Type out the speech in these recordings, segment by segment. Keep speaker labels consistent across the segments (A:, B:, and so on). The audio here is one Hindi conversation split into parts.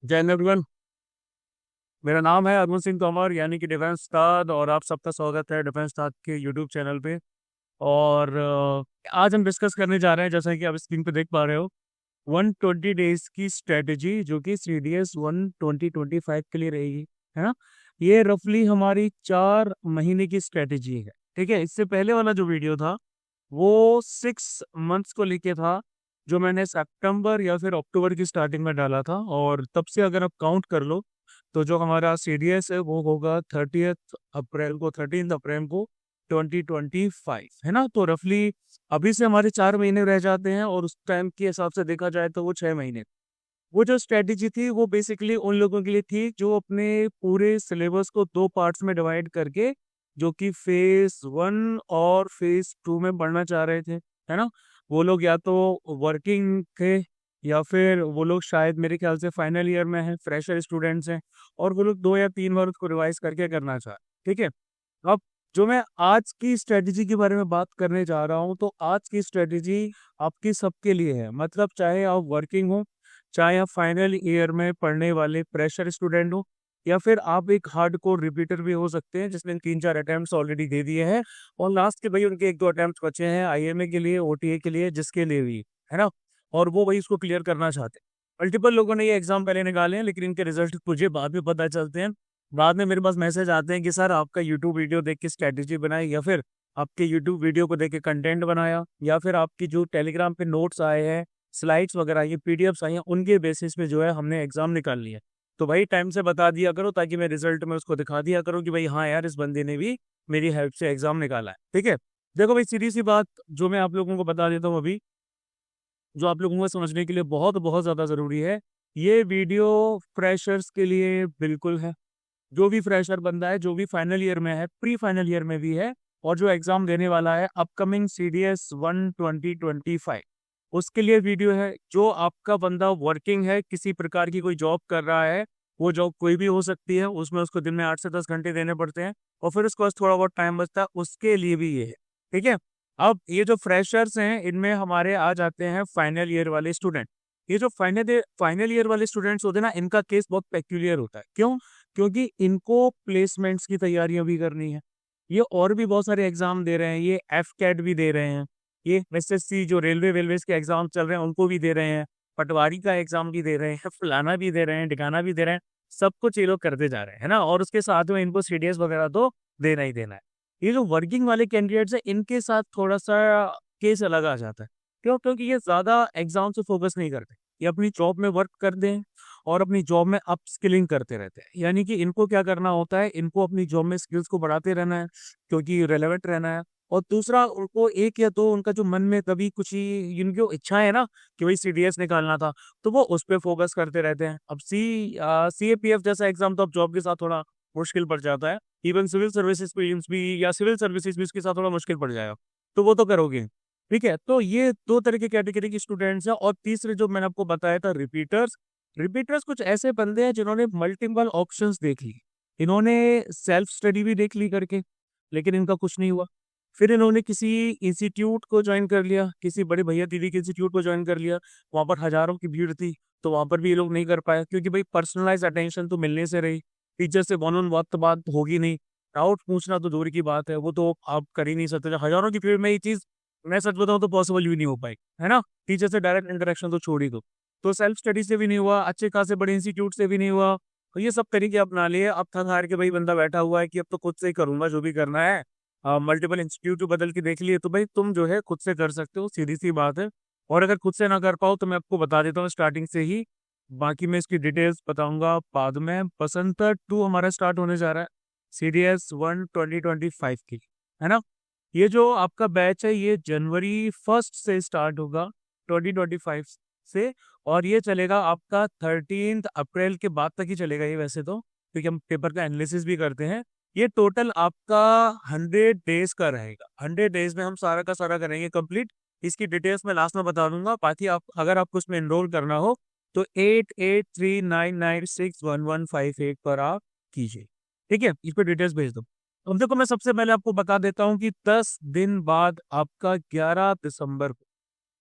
A: जय हिंद एवरीवन। मेरा नाम है अरुण सिंह तोमर यानी कि डिफेंस उस्ताद, और आप सबका स्वागत है डिफेंस उस्ताद के यूट्यूब चैनल पे। और आज हम डिस्कस करने जा रहे हैं, जैसा कि आप स्क्रीन पे देख पा रहे हो, 120 डेज की स्ट्रेटजी जो कि CDS 2025 के लिए रहेगी, है ना। ये रफली हमारी 4 महीने की स्ट्रेटजी है। ठीक है, इससे पहले वाला जो वीडियो था वो 6 मंथ्स को लेके था, जो मैंने सितंबर या फिर अक्टूबर की स्टार्टिंग में डाला था। और तब से अगर आप काउंट कर लो तो जो हमारा CDS है वो होगा 13 अप्रैल को 2025, है ना। तो रफली अभी से हमारे 4 महीने रह जाते हैं, और उस टाइम के हिसाब से देखा जाए तो वो 6 महीने। वो जो स्ट्रेटेजी थी वो बेसिकली उन लोगों के लिए थी जो अपने पूरे सिलेबस को 2 पार्ट्स में डिवाइड करके, जो कि फेज 1 और फेज 2 में पढ़ना चाह रहे थे, है ना। वो लोग या तो वर्किंग थे, या फिर वो लोग शायद मेरे ख्याल से फाइनल ईयर में हैं, फ्रेशर स्टूडेंट्स हैं, और वो लोग 2 या 3 बार उसको रिवाइज करके करना चाह। ठीक है। अब जो मैं आज की स्ट्रेटजी के बारे में बात करने जा रहा हूँ, तो आज की स्ट्रेटजी आपकी सबके लिए है। मतलब चाहे आप वर्किंग हो, चाहे आप फाइनल ईयर में पढ़ने वाले प्रेशर स्टूडेंट हो, या फिर आप एक हार्डकोर रिपीटर भी हो सकते हैं जिसने 3-4 अटेम्प्ट्स ऑलरेडी दे दिए हैं, और लास्ट के भाई उनके 1-2 अटेम्प्ट्स बचे हैं IMA के लिए, OTA के लिए, जिसके लिए भी, है ना। और वो भाई उसको क्लियर करना चाहते हैं। मल्टीपल लोगों ने ये एग्जाम पहले निकाले हैं, लेकिन इनके रिजल्ट मुझे बाद में पता चलते हैं। बाद में मेरे पास मैसेज आते हैं कि सर आपका यूट्यूब वीडियो देख के स्ट्रेटेजी बनाई, या फिर आपके यूट्यूब वीडियो को देख के कंटेंट बनाया, या फिर आपकी जो टेलीग्राम पे नोट्स आए हैं, स्लाइड्स वगैरह, ये PDFs आई हैं, उनके बेसिस पे जो है हमने एग्जाम निकाल लिया। तो भाई टाइम से बता दिया करो, ताकि मैं रिजल्ट में उसको दिखा दिया करूँ कि भाई हाँ यार, इस बंदे ने भी मेरी हेल्प से एग्जाम निकाला है। ठीक है। देखो भाई, सीधी सी बात जो मैं आप लोगों को बता देता हूँ अभी, जो आप लोगों को समझने के लिए बहुत बहुत ज़्यादा ज़रूरी है। ये वीडियो फ्रेशर्स के लिए बिल्कुल है। जो भी फ्रेशर बंदा है, जो भी फाइनल ईयर में है, प्री फाइनल ईयर में भी है, और जो एग्जाम देने वाला है अपकमिंग CDS 2025, उसके लिए वीडियो है। जो आपका बंदा वर्किंग है, किसी प्रकार की कोई जॉब कर रहा है, वो जॉब कोई भी हो सकती है, उसमें उसको दिन में 8 से 10 घंटे देने पड़ते हैं, और फिर उसके पास थोड़ा बहुत टाइम बचता है, उसके लिए भी ये है। ठीक है। अब ये जो फ्रेशर्स हैं, इनमें हमारे आ जाते हैं फाइनल ईयर वाले स्टूडेंट। ये जो फाइनल ईयर वाले स्टूडेंट्स होते हैं ना, इनका केस बहुत पेक्यूलियर होता है। क्यों? क्योंकि इनको प्लेसमेंट्स की तैयारियां भी करनी है। ये और भी बहुत सारे एग्जाम दे रहे हैं, ये FCAT भी दे रहे हैं, ये SSC जो रेलवे वेलवेज के एग्जाम चल रहे हैं उनको भी दे रहे हैं, पटवारी का एग्जाम भी दे रहे हैं, फलाना भी दे रहे हैं, ठिकाना भी दे रहे हैं। सब कुछ ये लोग करते जा रहे हैं, है ना। और उसके साथ में इनको CDS वगैरह तो देना ही देना है। ये जो वर्किंग वाले कैंडिडेट्स हैं, इनके साथ थोड़ा सा केस अलग आ जाता है। क्यों? क्योंकि ये ज्यादा एग्जाम से फोकस नहीं करते, ये अपनी जॉब में वर्क करते हैं, और अपनी जॉब में अप स्किलिंग करते रहते हैं। यानी कि इनको क्या करना होता है, इनको अपनी जॉब में स्किल्स को बढ़ाते रहना है, क्योंकि रेलेवेंट रहना है। और दूसरा, उनको एक या दो उनका जो मन में कभी कुछ ही इनकी इच्छा है ना कि भाई CDS निकालना था, तो वो उस पर फोकस करते रहते हैं। अब CAPF जैसा एग्जाम तो अब जॉब के साथ थोड़ा मुश्किल पड़ जाता है। इवन सिविल सर्विसेज प्रीलिम्स भी, या सिविल सर्विसेज भी उसके साथ थोड़ा मुश्किल पड़ जाएगा, तो वो तो करोगे। ठीक है। तो ये 2 तरह के कैटेगरी के स्टूडेंट्स हैं। और तीसरे जो मैंने आपको बताया था, रिपीटर्स। रिपीटर्स कुछ ऐसे बंदे हैं जिन्होंने मल्टीपल ऑप्शंस देख ली। इन्होंने सेल्फ स्टडी भी देख ली करके, लेकिन इनका कुछ नहीं हुआ। फिर इन्होंने किसी इंस्टीट्यूट को ज्वाइन कर लिया, किसी बड़े भैया दीदी के इंस्टीट्यूट को ज्वाइन कर लिया, वहां पर हजारों की भीड़ थी, तो वहां पर भी ये लोग नहीं कर पाए, क्योंकि भाई पर्सनलाइज अटेंशन तो मिलने से रही, टीचर से वन ऑन वन तो बात होगी नहीं, डाउट पूछना तो दूर की बात है, वो तो आप कर ही नहीं सकते। हजारों की भीड़ में ये चीज, मैं सच बताऊं तो पॉसिबल भी नहीं हो पाई, है ना। टीचर से डायरेक्ट इंटरेक्शन तो छोड़ ही दो। तो सेल्फ स्टडी से भी नहीं हुआ, अच्छे खासे बड़े इंस्टीट्यूट से भी नहीं हुआ, तो ये सब तरीके अपना लिए। अब थक हार के भाई बंदा बैठा हुआ है कि अब तो खुद से ही करूंगा जो भी करना है। मल्टीपल इंस्टीट्यूट बदल के देख लिए, तो भाई तुम जो है खुद से कर सकते हो, सीधी सी बात है। और अगर खुद से ना कर पाओ तो मैं आपको बता देता हूँ स्टार्टिंग से ही, बाकी मैं इसकी डिटेल्स बताऊंगा बाद में। बसंतर 2 हमारा स्टार्ट होने जा रहा है CDS 2025 की, है ना। ये जो आपका बैच है, ये January 1 से स्टार्ट होगा 2025 से, और ये चलेगा आपका 13 अप्रैल के बाद तक ही चलेगा ये, वैसे तो, क्योंकि हम पेपर का एनालिसिस भी करते हैं। ये टोटल आपका 100 डेज का रहेगा। 100 डेज में हम सारा का सारा करेंगे कंप्लीट। इसकी डिटेल्स मैं लास्ट में बता दूंगा। बाकी आप अगर आपको उसमें एनरोल करना हो तो 8839961158 पर आप कीजिए। ठीक है, इस पर डिटेल्स भेज दो। अब देखो, मैं सबसे पहले आपको बता देता हूँ कि 10 दिन बाद आपका 11 दिसंबर को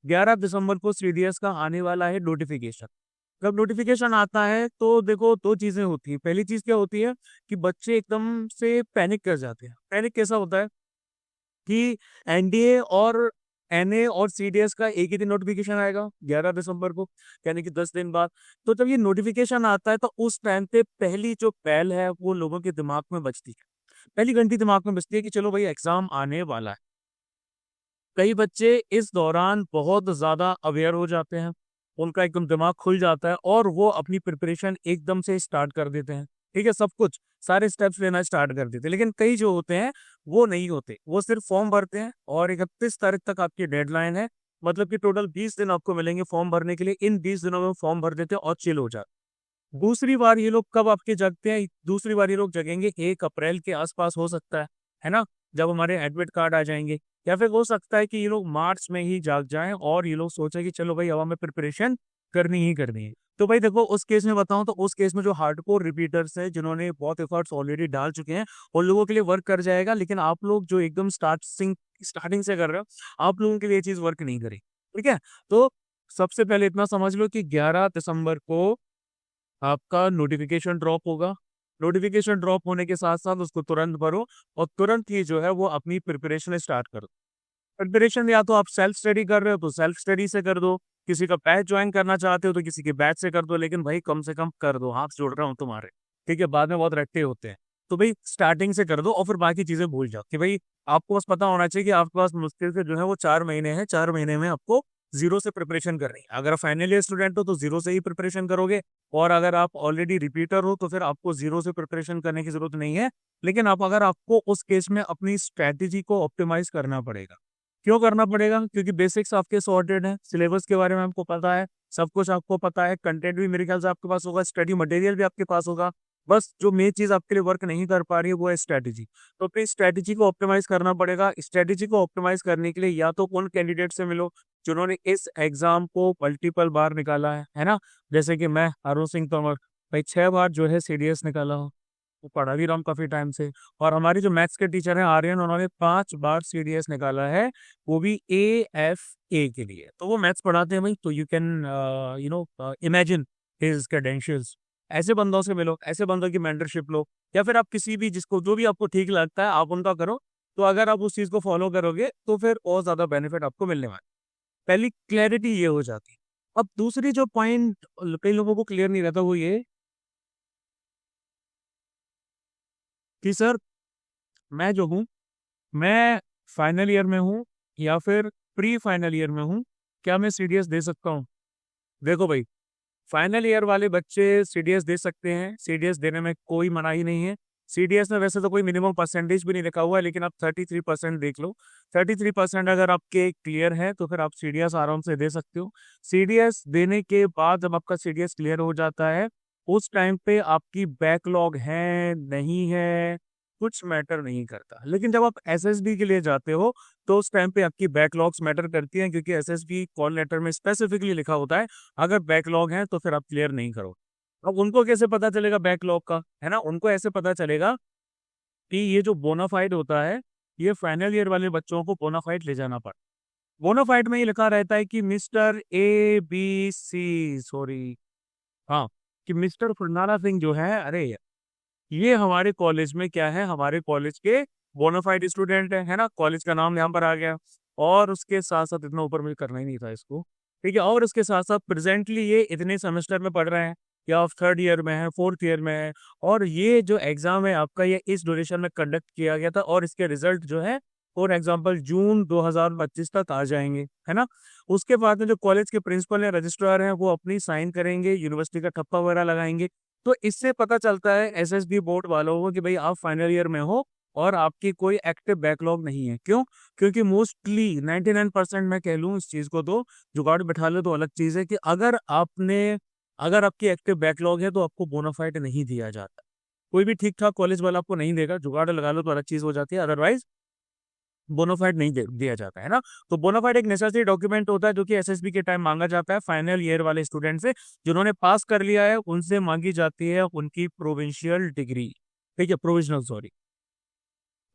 A: 11 दिसंबर को CDS का आने वाला है नोटिफिकेशन। जब नोटिफिकेशन आता है तो देखो दो चीजें होती हैं। पहली चीज क्या होती है कि बच्चे एकदम से पैनिक कर जाते हैं। पैनिक कैसा होता है कि एनडीए और एनए और सीडीएस का एक ही दिन नोटिफिकेशन आएगा 11 दिसंबर को, यानी कि 10 दिन बाद। तो जब ये नोटिफिकेशन आता है तो उस टाइम पे पहली जो पहल है वो लोगों के दिमाग में बजती है, पहली घंटी दिमाग में बजती है कि चलो भाई एग्जाम आने वाला है। कई बच्चे इस दौरान बहुत ज्यादा अवेयर हो जाते हैं, उनका एकदम दिमाग खुल जाता है और वो अपनी प्रिपरेशन एकदम से स्टार्ट कर देते हैं। ठीक है, सब कुछ सारे स्टेप्स लेना स्टार्ट कर देते हैं। लेकिन कई जो होते हैं वो नहीं होते, वो सिर्फ फॉर्म भरते हैं और 31 तारीख तक आपकी डेडलाइन है। मतलब कि टोटल 20 दिन आपको मिलेंगे फॉर्म भरने के लिए। इन 20 दिनों में फॉर्म भर देते हैं और चिल हो जाते हैं। दूसरी बार ये लोग कब आपके जगते हैं? दूसरी बार ये लोग जगेंगे 1 अप्रैल के आसपास हो सकता है ना, जब हमारे एडमिट कार्ड आ जाएंगे। या फिर हो सकता है कि ये लोग मार्च में ही जाग जाएं और ये लोग सोचे कि चलो भाई अब हमें प्रिपरेशन करनी ही करनी है। तो भाई देखो उस केस में बताऊं तो उस केस में जो हार्डकोर रिपीटर्स हैं जिन्होंने बहुत एफर्ट्स ऑलरेडी डाल चुके हैं उन लोगों के लिए वर्क कर जाएगा। लेकिन आप लोग जो एकदम स्टार्टिंग से कर रहे हो, आप लोगों के लिए ये चीज वर्क नहीं करेगी। ठीक है, तो सबसे पहले इतना समझ लो कि 11 दिसंबर को आपका नोटिफिकेशन ड्रॉप होगा। नोटिफिकेशन ड्रॉप होने के साथ साथ उसको तुरंत भरो और तुरंत ही जो है वो अपनी प्रिपरेशन स्टार्ट करो। प्रिपरेशन या तो आप सेल्फ स्टडी कर रहे हो तो सेल्फ स्टडी से कर दो, किसी का बैच ज्वाइन करना चाहते हो तो किसी के बैच से कर दो, लेकिन भाई कम से कम कर दो, हाथ जोड़ रहा हूँ तुम्हारे। ठीक है, बाद में बहुत रट्टे होते हैं। तो भाई स्टार्टिंग से कर दो और फिर बाकी चीजें भूल जाओ कि भाई आपको बस पता होना चाहिए कि आपके पास मुश्किल से जो है वो 4 महीने हैं। 4 महीने में आपको जीरो से प्रिपरेशन करनी है। अगर आप फाइनल ईयर स्टूडेंट हो तो जीरो से ही प्रिपरेशन करोगे, और अगर आप ऑलरेडी रिपीटर हो तो फिर आपको जीरो से प्रिपरेशन करने की जरूरत नहीं है। लेकिन आप अगर आपको उस केस में अपनी स्ट्रैटेजी को ऑप्टिमाइज करना पड़ेगा। क्यों करना पड़ेगा? क्योंकि बेसिक्स आपके सॉर्टेड हैं, सिलेबस के बारे में आपको पता है, सब कुछ आपको पता है, कंटेंट भी मेरे ख्याल से आपके पास होगा, स्टडी मटेरियल भी आपके पास होगा। बस जो मेन चीज आपके लिए वर्क नहीं कर पा रही है वो है स्ट्रेटेजी। तो अपनी स्ट्रेटेजी को ऑप्टिमाइज करना पड़ेगा। स्ट्रेटेजी को ऑप्टिमाइज करने के लिए या तो उन कैंडिडेट से मिलो जिन्होंने इस एग्जाम को मल्टीपल बार निकाला है ना। जैसे कि मैं अरुण सिंह तोमर, भाई 6 बार जो है सीडीएस निकाला हूँ, वो पढ़ा भी रहा हूँ काफी टाइम से। और हमारी जो मैथ्स के टीचर हैं आर्यन, उन्होंने 5 बार सीडीएस निकाला है, वो भी AFA के लिए। तो वो मैथ्स पढ़ाते हैं भाई, तो you can imagine his credentials. ऐसे बंदों से मिलो, ऐसे बंदों की मेंटरशिप लो, या फिर आप किसी भी जिसको जो भी आपको ठीक लगता है आप उनका करो। तो अगर आप उस चीज को फॉलो करोगे तो फिर और ज्यादा बेनिफिट आपको मिलने वाला है। पहली क्लैरिटी ये हो जाती है। अब दूसरी जो पॉइंट कई लोगों को क्लियर नहीं रहता वो ये कि सर मैं जो हूँ, मैं फाइनल ईयर में हूँ या फिर प्री फाइनल ईयर में हूँ, क्या मैं सीडीएस दे सकता हूँ? देखो भाई, फाइनल ईयर वाले बच्चे सीडीएस दे सकते हैं, सीडीएस देने में कोई मनाही नहीं है। सीडीएस में वैसे तो कोई मिनिमम परसेंटेज भी नहीं लिखा हुआ है, लेकिन आप 33% देख लो। 33% अगर आपके क्लियर है तो फिर आप सीडीएस आराम से दे सकते हो। सीडीएस देने के बाद जब आपका सीडीएस क्लियर हो जाता है, उस टाइम पे आपकी बैकलॉग है नहीं है कुछ मैटर नहीं करता। लेकिन जब आप एसएसबी के लिए जाते हो तो उस टाइम पे आपकी बैकलॉग्स मैटर करती हैं, क्योंकि एसएसबी कॉल लेटर में स्पेसिफिकली लिखा होता है अगर बैकलॉग है तो फिर आप क्लियर नहीं करो। अब उनको कैसे पता चलेगा बैकलॉग का, है ना? उनको ऐसे पता चलेगा कि ये जो बोनाफाइड होता है, ये फाइनल ईयर वाले बच्चों को बोनाफाइड ले जाना पड़ता है। बोनाफाइड में ये लिखा रहता है कि मिस्टर ABC, सॉरी, हाँ, कि मिस्टर फरनाना सिंह जो है, अरे ये हमारे कॉलेज में क्या है, हमारे कॉलेज के बोनाफाइड स्टूडेंट है ना? कॉलेज का नाम यहाँ पर आ गया। और उसके साथ साथ इतना ऊपर मुझे करना ही नहीं था इसको। ठीक है, और उसके साथ साथ प्रेजेंटली ये इतने सेमेस्टर में पढ़ रहे हैं, या आप 3rd ईयर में है, 4th ईयर में है, और ये जो एग्जाम है आपका ये इस ड्यूरेशन में कंडक्ट किया गया था, और इसके रिजल्ट जो है फॉर एग्जाम्पल जून 2025 तक आ जाएंगे, है ना? उसके बाद में जो कॉलेज के प्रिंसिपल या रजिस्ट्रार हैं वो अपनी साइन करेंगे, यूनिवर्सिटी का ठप्पा वगैरह लगाएंगे। तो इससे पता चलता है एसएसबी बोर्ड वालों को कि भाई आप फाइनल ईयर में हो और आपकी कोई एक्टिव बैकलॉग नहीं है। क्यों? क्योंकि मोस्टली 99% मैं कह लूँ इस चीज को, तो जुगाड़ बैठा ले तो अलग चीज है कि अगर आपकी एक्टिव बैकलॉग है तो आपको बोनाफाइड नहीं दिया जाता। कोई भी ठीक ठाक कॉलेज वाला आपको नहीं देगा, जुगाड़ लगा लो तो अलग चीज हो जाती है, अदरवाइज बोनाफाइड नहीं दिया जाता है ना। तो बोनाफाइड एक नेसेसरी डॉक्यूमेंट होता है जो कि एसएसबी के टाइम मांगा जाता है फाइनल ईयर वाले स्टूडेंट से। जिन्होंने पास कर लिया है उनसे मांगी जाती है उनकी प्रोविंशियल डिग्री। ठीक है, प्रोविजनल, सॉरी,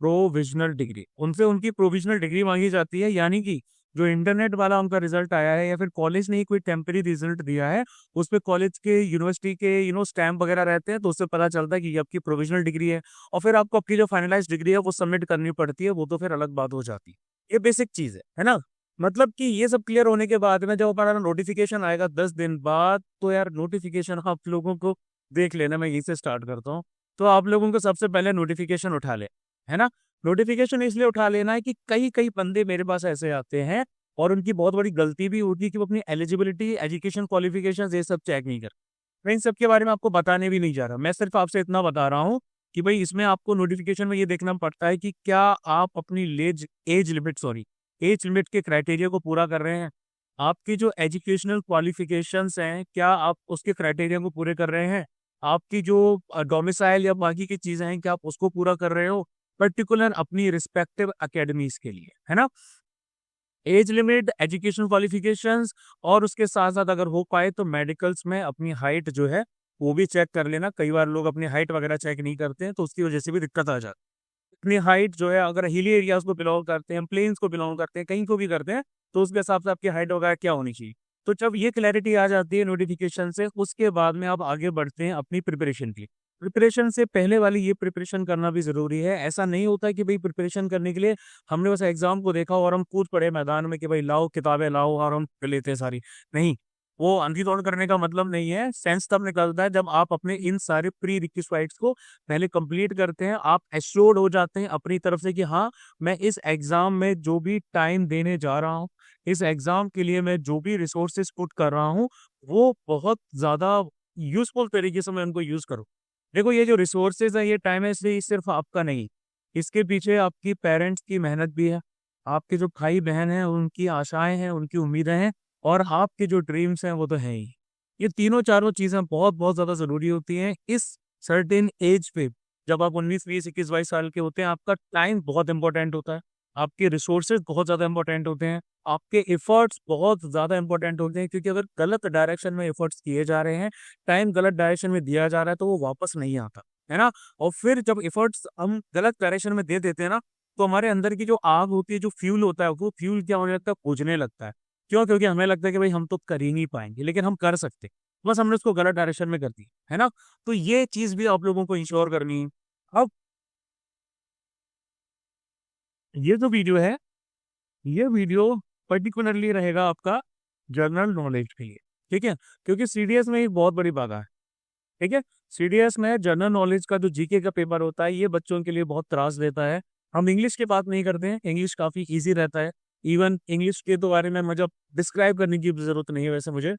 A: प्रोविजनल डिग्री, उनसे उनकी प्रोविजनल डिग्री मांगी जाती है। यानी कि जो इंटरनेट वाला उनका रिजल्ट आया है या फिर कॉलेज ने ही कोई टेम्पररी रिजल्ट दिया है, उस पे कॉलेज के यूनिवर्सिटी के स्टैम्प वगैरह रहते हैं, तो उससे पता चलता है कि ये आपकी प्रोविजनल डिग्री है। और फिर आपको आपकी जो फाइनलाइज डिग्री है वो सबमिट करनी पड़ती है, वो तो फिर अलग बात हो जाती है। ये बेसिक चीज है ना। मतलब कि ये सब क्लियर होने के बाद में जब हमारा नोटिफिकेशन आएगा 10 दिन बाद, तो यार नोटिफिकेशन आप लोगों को देख लेना, मैं यहीं से स्टार्ट करता हूँ। तो आप लोगों को सबसे पहले नोटिफिकेशन उठा ले, है ना। नोटिफिकेशन इसलिए उठा लेना है कि कई कई बंदे मेरे पास ऐसे आते हैं और उनकी बहुत बड़ी गलती भी होती है कि वो अपनी एलिजिबिलिटी, एजुकेशन क्वालिफिकेशन ये सब चेक नहीं कर। मैं इन सब के बारे में आपको बताने भी नहीं जा रहा, मैं सिर्फ आपसे इतना बता रहा हूँ कि भाई इसमें आपको नोटिफिकेशन में ये देखना पड़ता है कि क्या आप अपनी एज लिमिट के क्राइटेरिया को पूरा कर रहे हैं। आपकी जो एजुकेशनल क्वालिफिकेशंस हैं, क्या आप उसके क्राइटेरिया को पूरे कर रहे हैं। आपकी जो डोमिसाइल या बाकी की चीजें हैं, क्या आप उसको पूरा कर रहे हो, पर्टिकुलर अपनी रिस्पेक्टिव अकेडमीज के लिए, है ना। एज लिमिट, एजुकेशन क्वालिफिकेशंस, और उसके साथ साथ अगर हो पाए तो मेडिकल्स में अपनी हाइट जो है वो भी चेक कर लेना। कई बार लोग अपनी हाइट वगैरह चेक नहीं करते हैं, तो उसकी वजह से भी दिक्कत आ जाती है। अपनी हाइट जो है, अगर हिली एरियाज को बिलोंग करते हैं, प्लेन्स को बिलोंग करते हैं, कहीं को भी करते हैं, तो उसके हिसाब से आपकी हाइट वगैरह क्या होनी चाहिए। तो जब ये क्लैरिटी आ जाती है नोटिफिकेशन से, उसके बाद में आप आगे बढ़ते हैं अपनी प्रिपरेशन की। प्रिपरेशन से पहले वाली ये प्रिपरेशन करना भी जरूरी है। ऐसा नहीं होता कि भाई प्रिपरेशन करने के लिए हमने बस एग्जाम को देखा और हम कूद पड़े मैदान में कि भाई लाओ किताबें लाओ और हम कर लेते हैं सारी। नहीं, वो अंधी दौड़ करने का मतलब नहीं है। सेंस तब निकलता है जब आप अपने इन सारे प्री रिक्विजिट्स को पहले कंप्लीट करते हैं। आप एश्योर्ड हो जाते हैं अपनी तरफ से कि हाँ, मैं इस एग्जाम में जो भी टाइम देने जा रहा हूँ, इस एग्जाम के लिए मैं जो भी रिसोर्सेज पुट कर रहा हूँ, वो बहुत ज्यादा यूजफुल तरीके से मैं उनको यूज करूँ। देखो, ये जो रिसोर्सेज है, ये टाइम है, इसलिए सिर्फ आपका नहीं, इसके पीछे आपकी पेरेंट्स की मेहनत भी है। आपके जो भाई बहन हैं उनकी आशाएं हैं, उनकी उम्मीदें हैं, और आपके जो ड्रीम्स हैं वो तो है ही। ये तीनों चारों चीजें बहुत बहुत ज्यादा जरूरी होती हैं इस सर्टेन एज पे। जब आप 19, 20, 21, 22 साल के होते हैं, आपका टाइम बहुत इंपॉर्टेंट होता है, आपके रिसोर्सेज बहुत ज्यादा इंपॉर्टेंट होते हैं, आपके एफर्ट्स बहुत ज्यादा इंपॉर्टेंट होते हैं। क्योंकि अगर गलत डायरेक्शन में एफर्ट्स किए जा रहे हैं, टाइम गलत डायरेक्शन में दिया जा रहा है, तो वो वापस नहीं आता, है ना। और फिर जब एफर्ट्स हम गलत डायरेक्शन में दे देते हैं ना, तो हमारे अंदर की जो आग होती है, जो फ्यूल होता है, वो फ्यूल क्या होने लगता है, बुझने लगता है। क्यों? क्योंकि हमें लगता है कि भाई हम तो कर ही नहीं पाएंगे, लेकिन हम कर सकते, बस हमने उसको गलत डायरेक्शन में कर दी, है ना। तो ये चीज भी आप लोगों को इंश्योर करनी है। अब ये जो वीडियो है, ये वीडियो पर्टिकुलरली रहेगा आपका जनरल नॉलेज के लिए, ठीक है। क्योंकि सीडीएस में एक बहुत बड़ी बात है, ठीक है। सीडीएस में जनरल नॉलेज का जो जीके का पेपर होता है, ये बच्चों के लिए बहुत त्रास देता है। हम इंग्लिश की बात नहीं करते हैं, इंग्लिश काफी इजी रहता है। इवन इंग्लिश के तो बारे में मुझे डिस्क्राइब करने की जरूरत नहीं है वैसे मुझे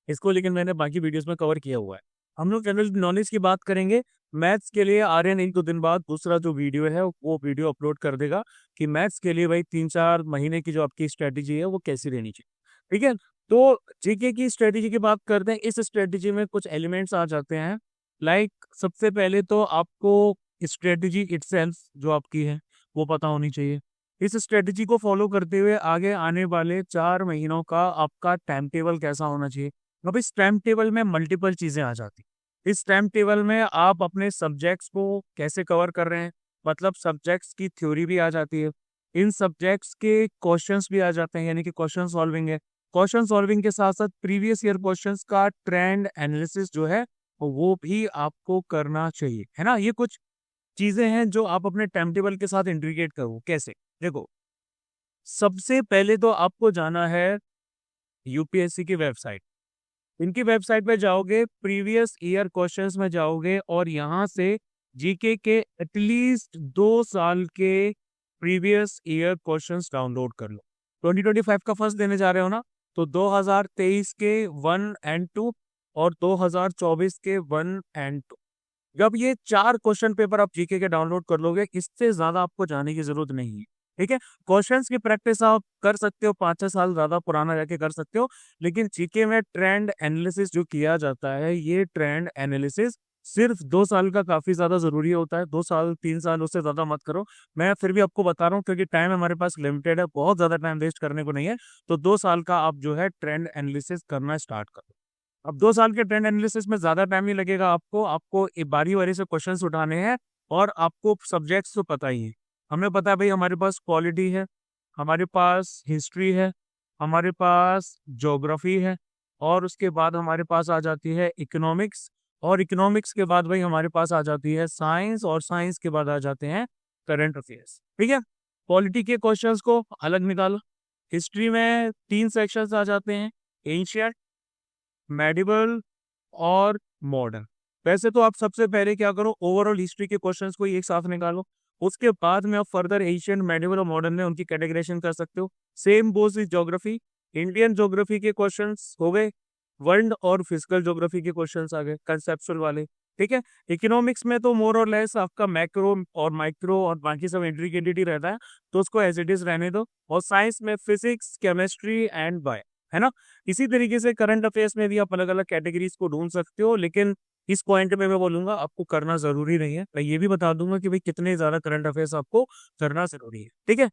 A: इसको, लेकिन मैंने बाकी वीडियोस में कवर किया हुआ है। हम लोग जनरल नॉलेज की बात करेंगे। मैथ्स के लिए आर्यन 1-2 दिन बाद दूसरा जो वीडियो है वो वीडियो अपलोड कर देगा कि मैथ्स के लिए भाई 3-4 महीने की जो आपकी स्ट्रेटेजी है वो कैसी रहनी चाहिए, ठीक है। तो जीके की स्ट्रेटेजी की बात करते हैं। इस स्ट्रेटेजी में कुछ एलिमेंट्स आ जाते हैं। लाइक सबसे पहले तो आपको स्ट्रेटेजी इटसेल्फ जो आपकी है वो पता होनी चाहिए। इस स्ट्रेटेजी को फॉलो करते हुए आगे आने वाले 4 महीनों का आपका टाइम टेबल कैसा होना चाहिए। अब इस टाइम टेबल में मल्टीपल चीजें आ जाती। इस टाइम टेबल में आप अपने सब्जेक्ट्स को कैसे कवर कर रहे हैं, मतलब सब्जेक्ट्स की थ्योरी भी आ जाती है, इन सब्जेक्ट्स के क्वेश्चंस भी आ जाते हैं, यानी कि क्वेश्चन सॉल्विंग है। क्वेश्चन सॉल्विंग के साथ साथ प्रीवियस ईयर क्वेश्चंस का ट्रेंड एनालिसिस जो है वो भी आपको करना चाहिए, है ना। ये कुछ चीजें हैं जो आप अपने टाइम टेबल के साथ इंटीग्रेट करो। कैसे? देखो, सबसे पहले तो आपको जाना है यूपीएससी की वेबसाइट। इनकी वेबसाइट पे जाओगे, प्रीवियस ईयर क्वेश्चंस में जाओगे, और यहाँ से जीके के एटलीस्ट 2 साल के प्रीवियस ईयर क्वेश्चंस डाउनलोड कर लो। 2025 का फर्स्ट देने जा रहे हो ना, तो 2023 के 1 और 2 और 2024 के 1 और 2। जब ये 4 क्वेश्चन पेपर आप जीके के डाउनलोड कर लोगे, इससे ज्यादा आपको जाने की जरूरत नहीं है, ठीक है। क्वेश्चंस की प्रैक्टिस आप कर सकते हो, 5-6 साल ज्यादा पुराना जाके कर सकते हो, लेकिन जीके में ट्रेंड एनालिसिस जो किया जाता है, ये ट्रेंड एनालिसिस सिर्फ 2 साल का काफी ज्यादा जरूरी होता है। 2 साल 3 साल, उससे ज्यादा मत करो। मैं फिर भी आपको बता रहा हूँ क्योंकि टाइम हमारे पास लिमिटेड है, बहुत ज्यादा टाइम वेस्ट करने को नहीं है। तो 2 साल का आप जो है ट्रेंड एनालिसिस करना स्टार्ट करो। अब 2 साल के ट्रेंड एनालिसिस में ज्यादा टाइम नहीं लगेगा आपको। आपको बारी बारी से क्वेश्चंस उठाने हैं, और आपको सब्जेक्ट्स तो पता ही है। हमें पता है भाई हमारे पास क्वालिटी है, हमारे पास हिस्ट्री है, हमारे पास ज्योग्राफी है, और उसके बाद हमारे पास आ जाती है इकोनॉमिक्स, और इकोनॉमिक्स के बाद भाई हमारे पास आ जाती है साइंस, और साइंस के बाद आ जाते हैं करंट अफेयर्स। ठीक है, पॉलिटी के क्वेश्चंस को अलग निकालो। हिस्ट्री में 3 सेक्शंस आ जाते हैं, एंशियंट, मेडिवल और मॉडर्न। वैसे तो आप सबसे पहले क्या करो, ओवरऑल हिस्ट्री के क्वेश्चंस को ही एक साथ निकालो, उसके बाद में आप फर्दर एशियन, मेडिवल और मॉडर्न में उनकी कैटेगराइजेशन कर सकते हो। Same goes is geography, Indian geography के क्वेश्चंस हो गए, वर्ल्ड और फिजिकल ज्योग्राफी के क्वेश्चंस आ गए कंसेप्चुअल वाले। ठीक है, इकोनॉमिक्स में तो मोर और लेस आपका मैक्रो और माइक्रो और बाकी सब इंट्रिकेटेड रहता है, तो उसको एज इट इज रहने दो। और साइंस में फिजिक्स, केमिस्ट्री एंड बायो, है ना। इसी तरीके से करंट अफेयर्स में भी आप अलग अलग कैटेगरीज को ढूंढ सकते हो, लेकिन इस पॉइंट में मैं बोलूंगा आपको करना जरूरी नहीं है। मैं ये भी बता दूंगा कि भाई कितने ज्यादा करंट अफेयर्स आपको करना जरूरी है। ठीक है,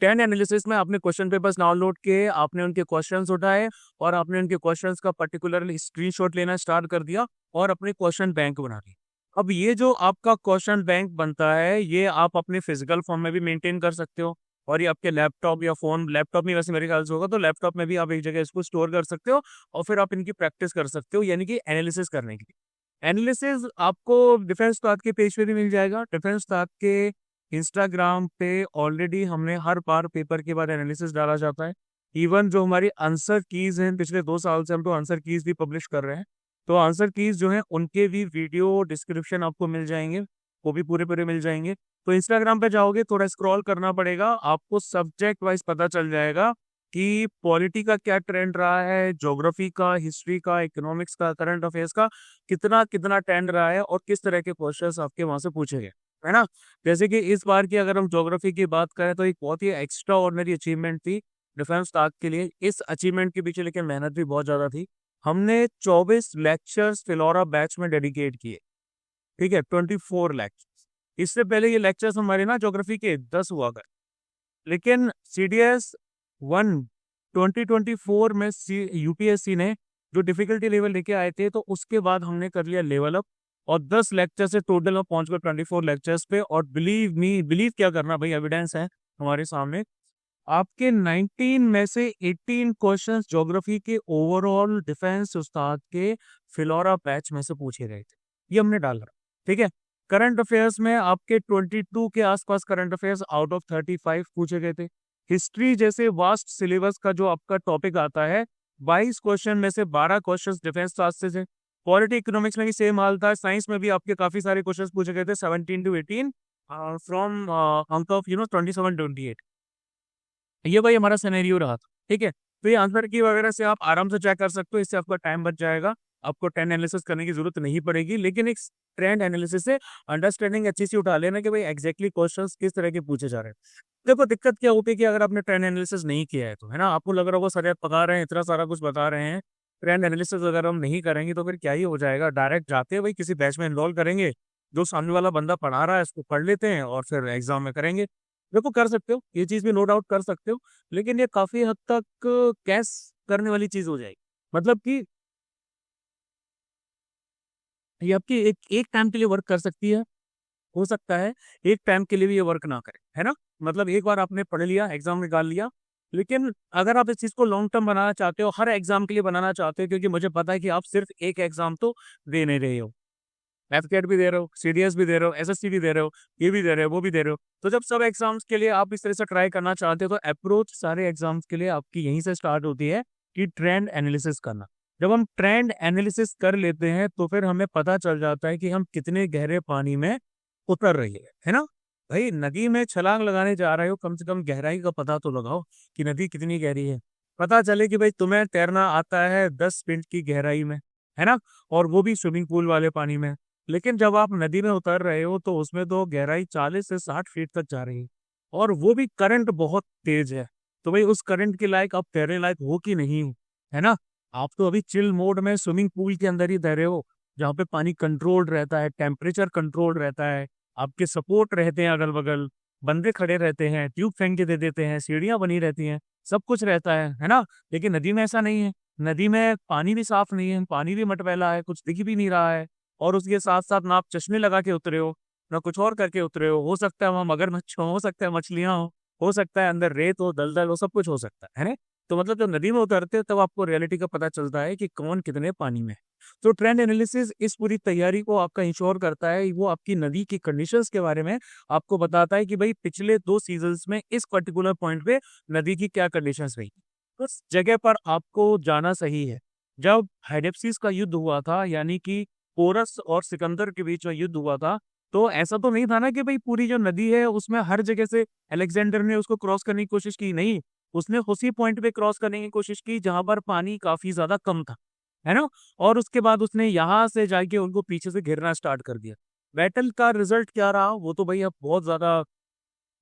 A: 10 एनालिसिस में आपने क्वेश्चन पेपर्स डाउनलोड किए, आपने उनके क्वेश्चंस उठाए, और आपने उनके क्वेश्चंस का पर्टिकुलरली स्क्रीनशॉट लेना स्टार्ट कर दिया, और अपने क्वेश्चन बैंक बना ली। अब ये जो आपका क्वेश्चन बैंक बनता है, ये आप अपने फिजिकल फॉर्म में भी मेंटेन कर सकते हो, और ये आपके लैपटॉप या फोन, लैपटॉप में वैसे मेरे ख्याल से होगा, तो लैपटॉप में भी आप एक जगह इसको स्टोर कर सकते हो, और फिर आप इनकी प्रैक्टिस कर सकते हो, यानी कि एनालिसिस करने की। एनालिसिस आपको डिफेंस स्टाफ के पेज पे भी मिल जाएगा। डिफेंस स्टाफ के इंस्टाग्राम पे ऑलरेडी हमने हर बार पेपर के बाद एनालिसिस डाला जाता है। इवन जो हमारी आंसर कीज हैं, पिछले 2 साल से हम तो आंसर कीज भी पब्लिश कर रहे हैं, तो आंसर कीज जो है उनके भी वीडियो डिस्क्रिप्शन आपको मिल जाएंगे, वो भी पूरे पूरे मिल जाएंगे। तो इंस्टाग्राम पे जाओगे, थोड़ा स्क्रॉल करना पड़ेगा, आपको सब्जेक्ट वाइज पता चल जाएगा कि पॉलिटी का क्या ट्रेंड रहा है, ज्योग्राफी का, हिस्ट्री का, इकोनॉमिक्स का, करंट अफेयर्स का कितना कितना ट्रेंड रहा है, और किस तरह के क्वेश्चंस आपके वहां से पूछे गए, है ना। जैसे कि इस बार की अगर हम ज्योग्राफी की बात करें, तो एक बहुत ही एक्स्ट्रा ऑर्डिनरी अचीवमेंट थी डिफेंस स्टाफ के लिए। इस अचीवमेंट के पीछे लेकिन मेहनत भी बहुत ज्यादा थी। हमने 24 लेक्चर्स फिलोरा बैच में डेडिकेट किए। ठीक है, 24 लेक्चर्स। इससे पहले ये लेक्चर्स हमारे ना ज्योग्राफी के 10 हुआ कर, लेकिन CDS-1 2024 में यूपीएससी ने जो डिफिकल्टी लेवल लेके आए थे, तो उसके बाद हमने कर लिया लेवल अप, और 10 लेक्चर से टोटल में पहुंच गए 24 लेक्चर्स पे। और बिलीव क्या करना भाई, एविडेंस है हमारे सामने। आपके 19 में से 18 क्वेश्चंस ज्योग्राफी के ओवरऑल डिफेंस उस्ताद के फिलोरा बैच में से पूछे गए थे, ये हमने डाला। ठीक है, करंट अफेयर्स में आपके 22 के आसपास करंट अफेयर्स आउट ऑफ 35 पूछे गए थे। हिस्ट्री जैसे वास्ट सिलेबस का जो आपका टॉपिक आता है, 22 क्वेश्चन में से 12 क्वेश्चन डिफेंस क्लास से थे। पॉलिटी इकोनॉमिक्स में भी सेम हाल था। साइंस में भी आपके काफी सारे क्वेश्चन पूछे गए थे, 17 to 18 फ्रॉम अंक ऑफ 27 28। ये भाई हमारा सिनेरियो रहा था। ठीक है, तो ये आंसर की वगैरह से आप आराम से चेक कर सकते हो, इससे आपका टाइम बच जाएगा, आपको ट्रेंड एनालिसिस करने की जरूरत नहीं पड़ेगी। लेकिन एक ट्रेंड एनालिसिस से अंडरस्टैंडिंग अच्छी सी उठा लेना कि भाई एग्जैक्टली क्वेश्चंस किस तरह के पूछे जा रहे हैं। देखो दिक्कत क्या होती है कि अगर आपने ट्रेंड एनालिसिस नहीं किया है, तो है ना, आपको लग रहा होगा सर यार पका रहे हैं, इतना सारा कुछ बता रहे हैं, ट्रेंड एनालिसिस अगर हम नहीं करेंगे तो फिर क्या ही हो जाएगा। डायरेक्ट जाते हैं भाई किसी बैच में एनरोल करेंगे, जो सामने वाला बंदा पढ़ा रहा है उसको पढ़ लेते हैं, और फिर एग्जाम में करेंगे। देखो कर सकते हो, ये चीज भी नो डाउट कर सकते हो, लेकिन ये काफी हद तक कैश करने वाली चीज हो जाएगी। मतलब कि ये आपकी एक एक टाइम के लिए वर्क कर सकती है, हो सकता है एक टाइम के लिए भी ये वर्क ना करे, है ना। मतलब एक बार आपने पढ़ लिया, एग्जाम निकाल लिया, लेकिन अगर आप इस चीज को लॉन्ग टर्म बनाना चाहते हो, हर एग्जाम के लिए बनाना चाहते हो, क्योंकि मुझे पता है कि आप सिर्फ एक एग्जाम तो दे नहीं रहे हो, एफकेट भी दे रहे हो, सीडीएस भी दे रहे हो, एसएससी भी दे रहे हो, ये भी दे रहे हो, वो भी दे रहे हो। तो जब सब एग्जाम्स के लिए आप इस तरह से ट्राई करना चाहते हो, तो अप्रोच सारे एग्जाम्स के लिए आपकी यहीं से स्टार्ट होती है कि ट्रेंड एनालिसिस करना। जब हम ट्रेंड एनालिसिस कर लेते हैं, तो फिर हमें पता चल जाता है कि हम कितने गहरे पानी में उतर रही है ना। भाई नदी में छलांग लगाने जा रहे हो, कम से कम गहराई का पता तो लगाओ कि नदी कितनी गहरी है। पता चले कि भाई तुम्हें तैरना आता है 10 फीट की गहराई में, है ना, और वो भी स्विमिंग पूल वाले पानी में। लेकिन जब आप नदी में उतर रहे हो, तो उसमें तो गहराई 40 से 60 फीट तक जा रही है, और वो भी करंट बहुत तेज है। तो भाई उस करंट के लायक आप तैरने लायक हो कि नहीं हो, है ना। आप तो अभी चिल मोड में स्विमिंग पूल के अंदर ही तैरे हो, जहाँ पे पानी कंट्रोल्ड रहता है, टेम्परेचर कंट्रोल्ड रहता है, आपके सपोर्ट रहते हैं, अगल बगल बंदे खड़े रहते हैं, ट्यूब फेंक के दे देते हैं, सीढ़ियां बनी रहती हैं, सब कुछ रहता है ना। लेकिन नदी में ऐसा नहीं है। नदी में पानी भी साफ नहीं है, पानी भी मटमैला है, कुछ दिख भी नहीं रहा है, और उसके साथ साथ ना आप चश्मे लगा के उतरे हो, ना कुछ और करके उतरे हो सकता है वहां मगरमच्छ हो सकता है मछलियां हो, हो सकता है अंदर रेत हो, दलदल हो, सब कुछ हो सकता है ना? तो मतलब जब नदी में उतरते हो तब आपको रियलिटी का पता चलता है कि कौन कितने पानी में है। तो ट्रेंड एनालिसिस इस पूरी तैयारी को आपका इंश्योर करता है, वो आपकी नदी की कंडीशंस के बारे में आपको बताता है कि भाई पिछले 2 सीजन्स में इस पर्टिकुलर पॉइंट पे नदी की क्या कंडीशंस रही। उस जगह पर आपको जाना सही है। जब हाइडेप्सिस का युद्ध हुआ था, यानी कि पोरस और सिकंदर के बीच में युद्ध हुआ था, तो ऐसा तो नहीं था ना कि भाई पूरी जो नदी है उसमें हर जगह से अलेक्जेंडर ने उसको क्रॉस करने की कोशिश की, नहीं। उसने उसी पॉइंट पे क्रॉस करने की कोशिश की जहां पर पानी काफी ज्यादा कम था, है ना? और उसके बाद उसने यहाँ से जाके उनको पीछे से घेरना स्टार्ट कर दिया। बैटल का रिजल्ट क्या रहा वो तो भाई अब बहुत ज्यादा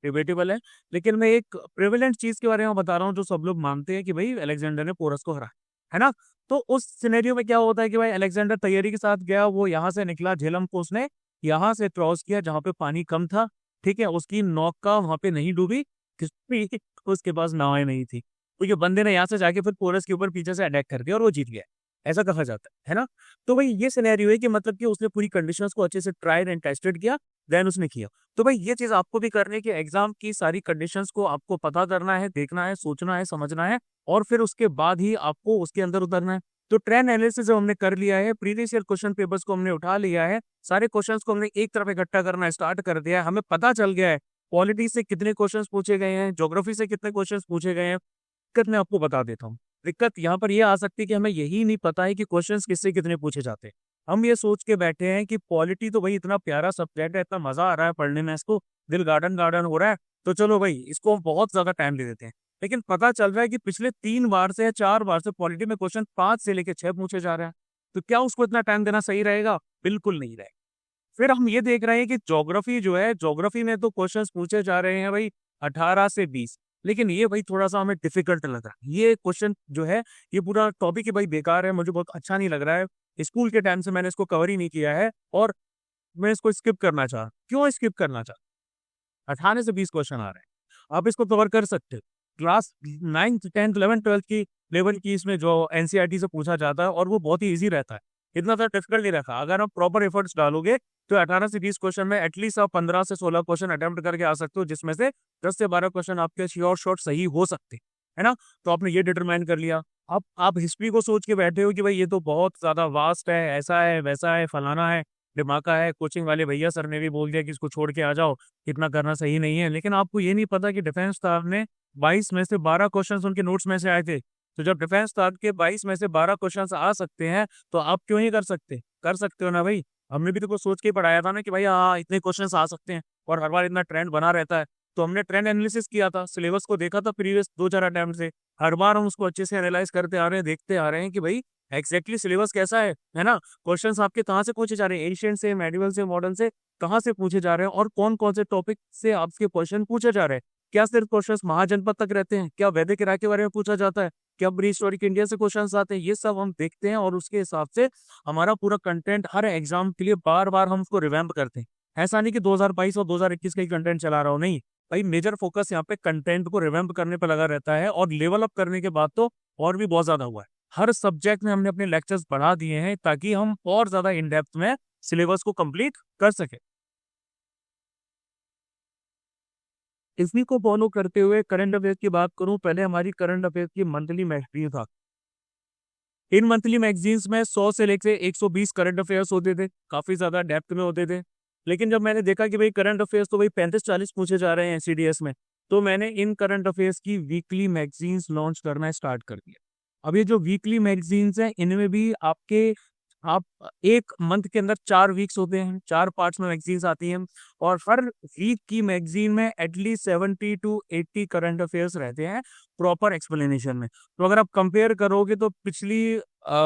A: डिबेटेबल है, लेकिन मैं एक प्रेवलेंट चीज के बारे में बता रहा हूँ जो सब लोग मानते हैं कि भाई अलेक्जेंडर ने पोरस को हराया, है ना? तो उस सिनेरियो में क्या होता है कि भाई अलेक्जेंडर तैयारी के साथ गया, वो यहाँ से निकला झेलम को उसने यहाँ से क्रॉस किया जहाँ पे पानी कम था, ठीक है? उसकी नौका वहां पे नहीं डूबी क्योंकि उसके पास नावें नहीं थी, क्योंकि बंदे ने यहाँ से जाके फिर पोरस के ऊपर पीछे से अटैक कर दिया और वो जीत गया, ऐसा कहा जाता है ना? तो भाई ये सिनेरियो है कि मतलब कि उसने पूरी कंडीशंस को अच्छे से ट्राइड एंड टेस्टेड किया, देन उसने किया। तो भाई ये चीज आपको भी करने की, एग्जाम की सारी कंडीशंस को आपको पता करना है, देखना है, सोचना है, समझना है, और फिर उसके बाद ही आपको उसके अंदर उतरना है। तो ट्रेंड एनालिसिस जब हमने कर लिया है, प्रीवियस ईयर क्वेश्चन पेपर्स को हमने उठा लिया है, सारे क्वेश्चंस को हमने एक तरफ इकट्ठा करना स्टार्ट कर दिया है, हमें पता चल गया है पॉलिटी से कितने क्वेश्चंस पूछे गए हैं, ज्योग्राफी से कितने क्वेश्चंस पूछे गए हैं। दिक्कत मैं आपको बता देता हूँ। दिक्कत यहाँ पर यह आ सकती है कि हमें यही नहीं पता है कि क्वेश्चंस किससे कितने पूछे जाते हैं। हम ये सोच के बैठे हैं कि पॉलिटी तो भाई इतना प्यारा सब्जेक्ट है, इतना मजा आ रहा है पढ़ने में, इसको दिल गार्डन गार्डन हो रहा है, तो चलो भाई इसको बहुत ज्यादा टाइम दे देते हैं। लेकिन पता चल रहा है कि पिछले 3 बार से या 4 बार से पॉलिटी में क्वेश्चन 5 से लेके 6 पूछे जा रहे हैं। तो क्या उसको इतना टाइम देना सही रहेगा? बिल्कुल नहीं रहेगा। फिर हम ये देख रहे हैं कि ज्योग्राफी जो है, ज्योग्राफी में तो क्वेश्चंस पूछे जा रहे हैं भाई 18 से 20, लेकिन ये भाई थोड़ा सा हमें डिफिकल्ट लग रहा है। ये क्वेश्चन जो है, ये पूरा टॉपिक ही भाई बेकार है, मुझे बहुत अच्छा नहीं लग रहा है। स्कूल के टाइम से मैंने इसको कवर ही नहीं किया है, और मैं इसको स्किप करना चाह, क्यों स्किप करना चाह? 18 से 20 क्वेश्चन आ रहे हैं, आप इसको कवर कर सकते हो। Class 9th 10th 11th 12th की लेवल की इसमें जो एनसीईआरटी से पूछा जाता है, और वो बहुत ही ईजी रहता है, इतना तो डिफिकल्ट नहीं रखा। अगर आप प्रॉपर एफर्ट्स डालोगे तो 18 से 20 क्वेश्चन में एटलीस्ट आप 15 से 16 क्वेश्चन अटेम्प्ट करके आ सकते हो, जिसमें से 10 से 12 क्वेश्चन आपके श्योर शॉर्ट सही हो सकते हैं, है ना? तो आपने ये डिटरमाइन कर लिया। अब आप हिस्ट्री को सोच के बैठे हो कि भाई ये तो बहुत ज्यादा वास्ट है, ऐसा है, वैसा है, फलाना है, धमाका है, कोचिंग वाले भैया सर ने भी बोल दिया कि इसको छोड़ के आ जाओ, इतना करना सही नहीं है। लेकिन आपको ये नहीं पता कि डिफेंस स्टाफ ने 22 में से 12 क्वेश्चन उनके नोट्स में से आए थे। तो जब डिफेंस स्टाफ के 22 में से 12 क्वेश्चन आ सकते हैं, तो आप क्यों नहीं कर सकते? कर सकते हो ना भाई। हमने भी तो कुछ सोच के पढ़ाया था ना कि भाई हाँ इतने क्वेश्चन आ सकते हैं, और हर बार इतना ट्रेंड बना रहता है। तो हमने ट्रेंड एनालिसिस किया था, सिलेबस को देखा था प्रीवियस 2-4 अटेम्प्ट से। हर बार हम उसको अच्छे से एनालाइज करते आ रहे हैं, देखते आ रहे हैं कि भाई एग्जैक्टली सिलेबस कैसा है ना? क्वेश्चंस आपके कहाँ से पूछे जा रहे हैं, एशियंट से, मेडिवल से, मॉडर्न से, कहाँ से पूछे जा रहे हैं, और कौन कौन से टॉपिक से आपके क्वेश्चन पूछे जा रहे हैं। क्या सिर्फ क्वेश्चंस महाजनपद तक रहते हैं? क्या वैदिक राय के बारे में पूछा जाता है? क्या प्री हिस्टोरिक इंडिया से क्वेश्चंस आते हैं? ये सब हम देखते हैं, और उसके हिसाब से हमारा पूरा कंटेंट हर एग्जाम के लिए बार बार हम उसको रिवैम्प करते हैं। ऐसा नहीं कि 2022 और 2021 का ही कंटेंट चला रहा हो, नहीं भाई। मेजर फोकस यहाँ पे कंटेंट को रिवैम्प करने पर लगा रहता है, और लेवल अप करने के बाद तो और भी बहुत ज्यादा हुआ है। हर सब्जेक्ट में हमने अपने लेक्चर्स बढ़ा दिए हैं ताकि हम और ज्यादा इन डेप्थ में सिलेबस को कंप्लीट कर सके। इसी को फॉलो करते हुए करंट अफेयर की बात करूं, पहले हमारी करंट अफेयर की मंथली मैगजीन था। इन मंथली मैगजीन्स में 100 से लेकर 120 करंट अफेयर्स होते थे, काफी ज्यादा डेप्थ में होते थे। लेकिन जब मैंने देखा कि भाई करंट अफेयर्स तो भाई 35-40 पूछे जा रहे हैं एनसीडीएस में, तो मैंने इन करंट अफेयर्स की वीकली मैगजीन्स लॉन्च करना स्टार्ट कर दिया। अब ये जो वीकली मैगजीन्स हैं, इनमें भी आपके आप एक मंथ के अंदर 4 वीक्स होते हैं, 4 पार्ट्स में मैगजीन्स आती हैं, और हर वीक की मैगजीन में एटलीस्ट 70 to 80 करंट अफेयर्स रहते हैं प्रॉपर एक्सप्लेनेशन में। तो अगर आप कंपेयर करोगे तो पिछली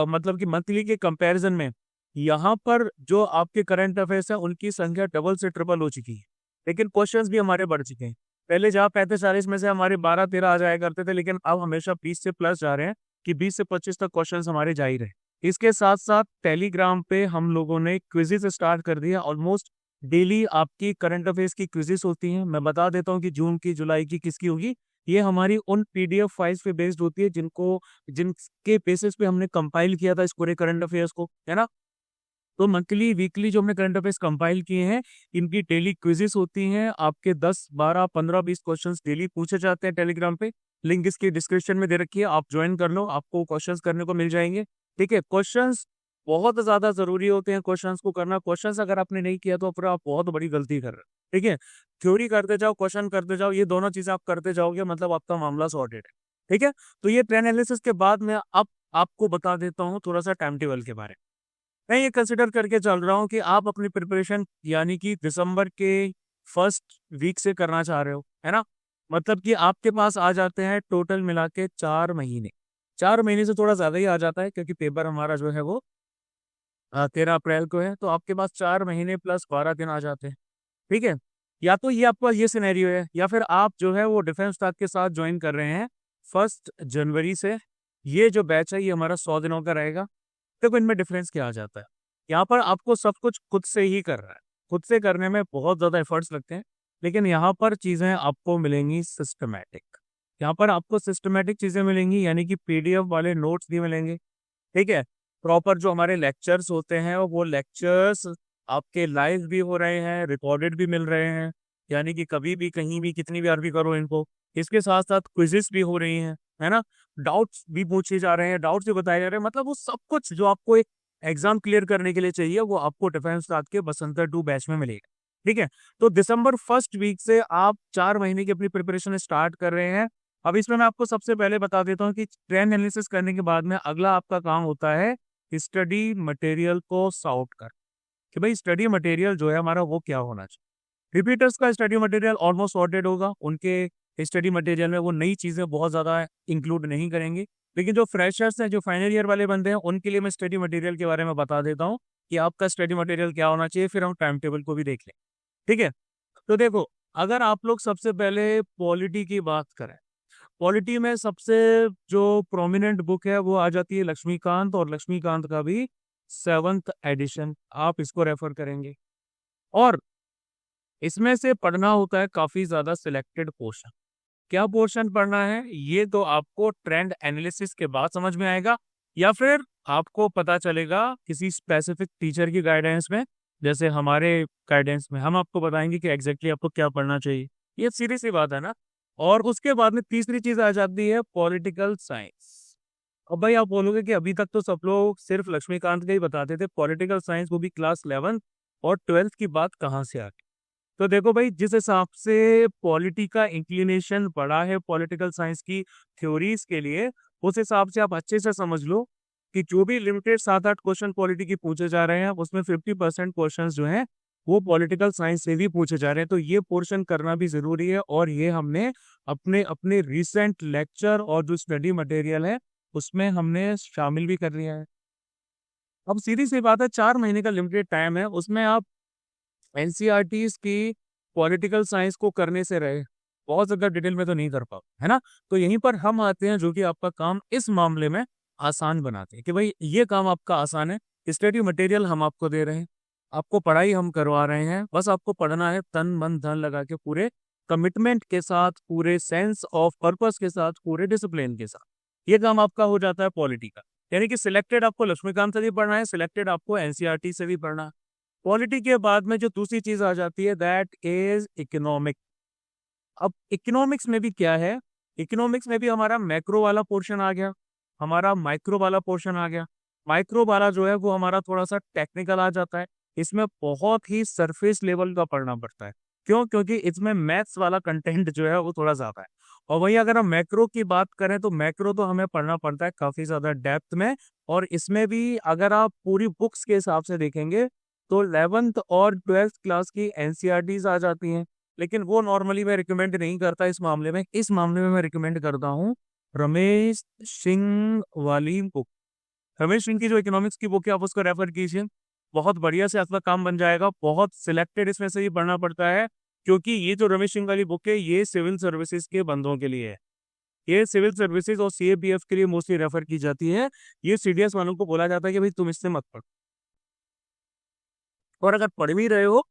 A: मतलब कि मंथली के कंपैरिजन में यहाँ पर जो आपके करंट अफेयर्स हैं उनकी संख्या डबल से ट्रिपल हो चुकी है। लेकिन क्वेश्चंस भी हमारे बढ़ चुके हैं। पहले जहाँ 35-40 में से हमारे 12-13 आ जाया करते थे, लेकिन अब हमेशा 20 से प्लस जा रहे हैं, कि 20 से 25 तक क्वेश्चंस हमारे जा ही रहे। इसके साथ साथ टेलीग्राम पे हम लोगों ने क्विजेस स्टार्ट कर दिया। ऑलमोस्ट डेली आपकी करंट अफेयर्स की क्विजेस होती हैं। मैं बता देता हूँ कि जून की, जुलाई की किसकी होगी। ये हमारी उन पीडीएफ फाइल्स पे बेस्ड होती है जिनको जिनके बेसिस पे हमने कंपाइल किया था इस पूरे करंट अफेयर्स को, है ना? तो मंथली वीकली जो हमने करंट अफेयर्स कंपाइल किए हैं, इनकी डेली क्विजेस होती हैं। आपके 10 12 15 20 क्वेश्चंस डेली पूछे जाते हैं टेलीग्राम पे। लिंक इसके डिस्क्रिप्शन में दे रखी है, आप ज्वाइन कर लो, आपको क्वेश्चंस करने को मिल जाएंगे। ठीक है, क्वेश्चंस बहुत ज्यादा जरूरी होते हैं क्वेश्चंस को करना। क्वेश्चंस अगर आपने नहीं किया तो फिर आप बहुत बड़ी गलती कर रहे हैं। ठीक है, थ्योरी करते जाओ, क्वेश्चन करते जाओ, ये दोनों चीजें आप करते जाओगे, मतलब आपका मामला सॉर्टेड है। ठीक है, तो ये ट्रेंड एनालिसिस के बाद में अब आपको बता देता हूँ थोड़ा सा टाइम टेबल के बारे में। मैं ये कंसिडर करके चल रहा हूँ कि आप अपनी प्रिपरेशन यानी कि दिसंबर के फर्स्ट वीक से करना चाह रहे हो, है ना। मतलब कि आपके पास आ जाते हैं टोटल मिला के 4 महीने। 4 महीने से थोड़ा ज्यादा ही आ जाता है, क्योंकि पेपर हमारा जो है वो 13 अप्रैल को है, तो आपके पास 4 महीने प्लस 12 दिन आ जाते हैं। ठीक है, या तो ये आपका ये सिनेरियो है, या फिर आप जो है वो डिफेंस स्टाफ के साथ ज्वाइन कर रहे हैं 1 जनवरी से। ये जो बैच है ये हमारा 100 दिनों का रहेगा। देखो इनमें डिफरेंस क्या आ जाता है, यहाँ पर आपको सब कुछ खुद से ही कर रहा है। खुद से करने में बहुत ज़्यादा एफर्ट्स लगते हैं, लेकिन यहाँ पर चीज़ें आपको मिलेंगी सिस्टमेटिक। यहाँ पर आपको सिस्टमेटिक चीज़ें मिलेंगी, यानी कि पीडीएफ वाले नोट्स भी मिलेंगे। ठीक है, प्रॉपर जो हमारे लेक्चर्स होते हैं वो लेक्चर्स आपके लाइव भी हो रहे हैं, रिकॉर्डेड भी मिल रहे हैं, यानी कि कभी भी कहीं भी कितनी बार भी करो इनको। इसके साथ साथ क्विजेस भी हो रही हैं, है ना। डाउट्स भी पूछे जा रहे हैं, डाउट्स भी बताए जा रहे हैं, मतलब वो सब कुछ जो आपको एक एग्जाम क्लियर करने के लिए चाहिए वो आपको डिफेंस स्टाफ के बसंतर 2 बैच में मिलेगा। ठीक है, तो दिसंबर फर्स्ट वीक से आप 4 महीने की अपनी प्रिपरेशन स्टार्ट कर रहे हैं। अब इसमें मैं आपको सबसे पहले बता देता हूँ कि ट्रेंड एनालिसिस करने के बाद में अगला आपका काम होता है स्टडी मटेरियल को सॉर्ट कर, कि भाई स्टडी मटेरियल जो है हमारा वो क्या होना चाहिए। रिपीटर्स का स्टडी मटेरियल ऑलमोस्ट सॉर्टेड होगा, उनके स्टडी मटेरियल में वो नई चीज़ें बहुत ज़्यादा इंक्लूड नहीं करेंगे। लेकिन जो फ्रेशर्स हैं, जो फाइनल ईयर वाले बंदे हैं, उनके लिए मैं स्टडी मटेरियल के बारे में बता देता हूँ कि आपका स्टडी मटेरियल क्या होना चाहिए, फिर हम टाइम टेबल को भी देख लें। ठीक है, तो देखो अगर आप लोग सबसे पहले पॉलिटी की बात करें, पॉलिटी में सबसे जो प्रोमिनेंट बुक है वो आ जाती है लक्ष्मीकांत, और लक्ष्मीकांत का भी 7th एडिशन आप इसको रेफर करेंगे। और इसमें से पढ़ना होता है काफी ज्यादा सिलेक्टेड पोर्शन। क्या पोर्शन पढ़ना है ये तो आपको ट्रेंड एनालिसिस के बाद समझ में आएगा, या फिर आपको पता चलेगा किसी स्पेसिफिक टीचर की गाइडेंस में। जैसे हमारे गाइडेंस में हम आपको बताएंगे कि एग्जैक्टली आपको क्या पढ़ना चाहिए, ये सीधी सी बात है ना। और उसके बाद में तीसरी चीज आ जाती है पॉलिटिकल साइंस। अब भाई आप बोलोगे कि अभी तक तो सब लोग सिर्फ लक्ष्मीकांत का ही बताते थे, पॉलिटिकल साइंस वो भी क्लास 11 और 12 की बात कहाँ से आ गई। तो देखो भाई, जिस हिसाब से पॉलिटी का इंक्लिनेशन बढ़ा है पॉलिटिकल साइंस की थ्योरीज के लिए, उस हिसाब से आप अच्छे से समझ लो कि जो भी लिमिटेड 7-8 क्वेश्चन पॉलिटी की पूछे जा रहे हैं उसमें 50% क्वेश्चन जो हैं वो पॉलिटिकल साइंस से भी पूछे जा रहे हैं। तो ये पोर्शन करना भी जरूरी है, और ये हमने अपने अपने रिसेंट लेक्चर और जो स्टडी मटेरियल है उसमें हमने शामिल भी कर लिया है। अब सीधी सी बात है, 4 महीने का लिमिटेड टाइम है, उसमें आप एनसीईआरटीज की पॉलिटिकल साइंस को करने से रहे, बहुत ज्यादा डिटेल में तो नहीं कर पाओ, है ना। तो यहीं पर हम आते हैं, जो कि आपका काम इस मामले में आसान बनाते हैं, कि भाई ये काम आपका आसान है। स्टडी मटेरियल हम आपको दे रहे हैं, आपको पढ़ाई हम करवा रहे हैं, बस आपको पढ़ना है तन मन धन लगा के, पूरे कमिटमेंट के साथ, पूरे सेंस ऑफ पर्पस के साथ, पूरे डिसिप्लिन के साथ। ये काम आपका हो जाता है पॉलिटी का। यानी कि सिलेक्टेड आपको लक्ष्मीकांत से भी पढ़ना है, सिलेक्टेड आपको एनसीईआरटी से भी पढ़ना है। पॉलिटी के बाद में जो दूसरी चीज आ जाती है दैट इज इकोनॉमिक। अब इकोनॉमिक्स में भी क्या है, इकोनॉमिक्स में भी हमारा मैक्रो वाला पोर्शन आ गया, हमारा माइक्रो वाला पोर्शन आ गया। माइक्रो वाला जो है वो हमारा थोड़ा सा टेक्निकल आ जाता है, इसमें बहुत ही सरफेस लेवल का पढ़ना पड़ता है। क्यों? क्योंकि इसमें मैथ्स वाला कंटेंट जो है वो थोड़ा ज्यादा है। और वही अगर हम मैक्रो की बात करें तो मैक्रो तो हमें पढ़ना पड़ता है काफी ज्यादा डेप्थ में। और इसमें भी अगर आप पूरी बुक्स के हिसाब से देखेंगे तो 11th और 12th क्लास की एनसीईआरटीज आ जाती हैं, लेकिन वो नॉर्मली मैं रिकमेंड नहीं करता इस मामले में। इस मामले में मैं रिकमेंड करता हूँ रमेश सिंह वाली बुक। रमेश सिंह की जो इकोनॉमिक्स की बुक है आप उसको रेफर कीजिए, बहुत बढ़िया से आपका काम बन जाएगा। बहुत सिलेक्टेड इसमें से ही पढ़ना पड़ता है, क्योंकि ये जो रमेश सिंह वाली बुक है ये सिविल सर्विसेज के बंदों के लिए है। ये सिविल सर्विसेज और सीएपीएफ के लिए मोस्टली रेफर की जाती है। ये सीडीएस वालों को बोला जाता है कि भाई तुम इससे मत पढ़ो, और अगर पढ़ भी रहे हो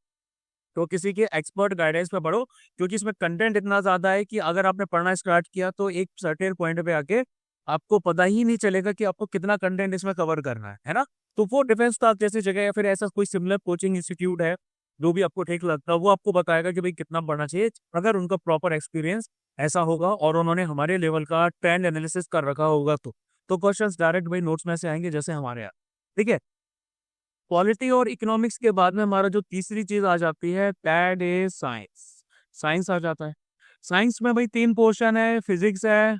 A: तो किसी के एक्सपर्ट गाइडेंस पे पढ़ो, क्योंकि इसमें कंटेंट इतना ज्यादा है कि अगर आपने पढ़ना स्टार्ट किया तो एक सर्टेन पॉइंट पे आके आपको पता ही नहीं चलेगा कि आपको कितना कंटेंट इसमें कवर करना है ना। तो वो डिफेंस स्टाफ जैसी जगह या फिर ऐसा कोई सिमिलर कोचिंग इंस्टीट्यूट है जो भी आपको ठीक लगता है, वो आपको बताएगा कि भाई कितना पढ़ना चाहिए, अगर उनका प्रॉपर एक्सपीरियंस ऐसा होगा और उन्होंने हमारे लेवल का ट्रेंड एनालिसिस कर रखा होगा तो क्वेश्चंस डायरेक्ट भाई नोट्स में से आएंगे जैसे हमारे यहाँ। ठीक है। पॉलिटी और इकोनॉमिक्स के बाद में हमारा जो तीसरी चीज आ जाती है दैट इज साइंस। साइंस आ जाता है। साइंस में भाई तीन पोर्शन है, फिजिक्स है,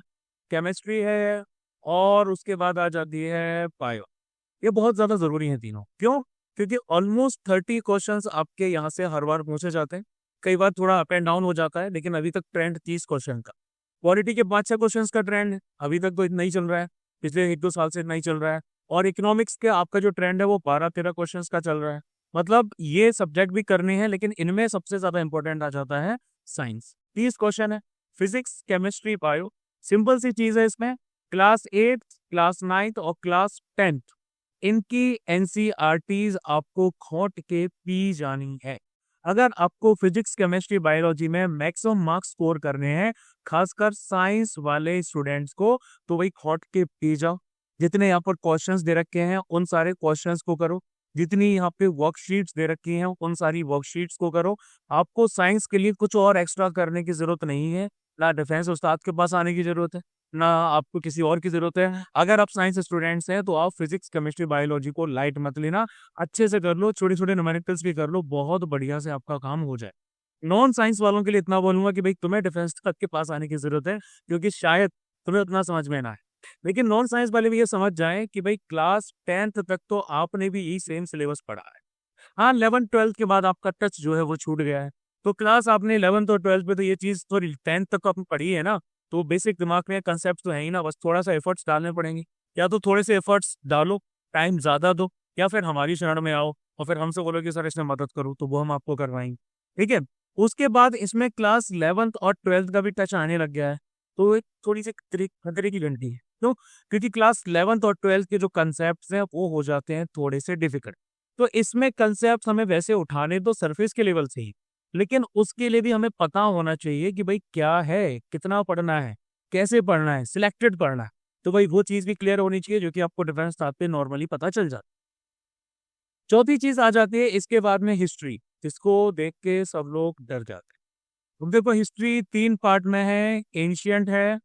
A: केमिस्ट्री है और उसके बाद आ जाती है बायो। ये बहुत ज्यादा जरूरी है तीनों। क्यों? क्योंकि ऑलमोस्ट 30 क्वेश्चंस आपके यहाँ से हर बार पूछे जाते हैं। कई बार थोड़ा अप एंड डाउन हो जाता है, लेकिन अभी तक ट्रेंड 30 क्वेश्चन का। पॉलिटी के 5-6 क्वेश्चंस का ट्रेंड है, अभी तक तो इतना ही चल रहा है, पिछले 1-2 साल से इतना ही चल रहा है। और इकोनॉमिक्स के आपका जो ट्रेंड है वो 12-13 क्वेश्चंस का चल रहा है। मतलब ये सब्जेक्ट भी करने हैं, लेकिन इनमें सबसे ज्यादा इंपॉर्टेंट आ जाता है साइंस। 30 क्वेश्चन है, फिजिक्स केमिस्ट्री बायो। सिंपल सी चीज है इसमें। क्लास 8, क्लास 9 और क्लास 10 इनकी एनसीईआरटीज आपको खोट के पी जानी है। अगर आपको फिजिक्स केमिस्ट्री बायोलॉजी में मैक्सिमम मार्क्स स्कोर करने हैं, खासकर साइंस वाले स्टूडेंट्स को, तो वही खोट के पी जाओ। जितने यहाँ पर क्वेश्चंस दे रखे हैं उन सारे क्वेश्चंस को करो, जितनी यहाँ पे वर्कशीट्स दे रखी हैं उन सारी वर्कशीट्स को करो। आपको साइंस के लिए कुछ और एक्स्ट्रा करने की जरूरत नहीं है। ना डिफेंस उस्ताद के पास आने की जरूरत है, ना आपको किसी और की जरूरत है। अगर आप साइंस स्टूडेंट्स हैं तो आप फिजिक्स केमिस्ट्री बायोलॉजी को लाइट मत लेना, अच्छे से कर लो, छोटे छोटे न्यूमेरिकल्स भी कर लो, बहुत बढ़िया से आपका काम हो जाए। नॉन साइंस वालों के लिए इतना बोलूंगा कि भाई तुम्हें डिफेंस तक के पास आने की जरूरत है, क्योंकि शायद तुम्हें उतना समझ में ना आए। लेकिन नॉन साइंस वाले भी ये समझ जाएं कि भाई क्लास 10th तक तो आपने भी यही सेम सिलेबस पढ़ा है। हाँ, 11th-12th के बाद आपका टच जो है वो छूट गया है। तो क्लास आपने 11th और 12th में तो ये चीज थोड़ी 10th तक आपने पढ़ी है ना, तो बेसिक दिमाग में कंसेप्ट तो है ही ना, बस थोड़ा सा एफर्ट्स डालने पड़ेंगे। या तो थोड़े से एफर्ट्स डालो, टाइम ज्यादा दो, या फिर हमारी शरण में आओ और फिर हमसे बोलो कि सर इसमें मदद करो, तो वो हम आपको करवाएंगे। ठीक है। उसके बाद इसमें क्लास 11th और 12th का भी टच आने लग गया है, तो एक थोड़ी सी खतरे की घंटी है। क्यों? क्योंकि क्लास 11th और 12th के जो कंसेप्ट हैं वो हो जाते हैं थोड़े से डिफिकल्ट। तो इसमें कंसेप्ट हमें वैसे उठाने तो सरफेस के लेवल से ही, लेकिन उसके लिए भी हमें पता होना चाहिए कि भाई क्या है, कितना पढ़ना है, कैसे पढ़ना है, सिलेक्टेड पढ़ना है। तो भाई वो चीज भी क्लियर होनी चाहिए जो कि आपको डिफेंस स्टाफ पे नॉर्मली पता चल जाता है। चौथी चीज आ जाती है इसके बाद में हिस्ट्री, जिसको देख के सब लोग डर जाते हैं। अब देखो हिस्ट्री 3 पार्ट में है। एंशियंट है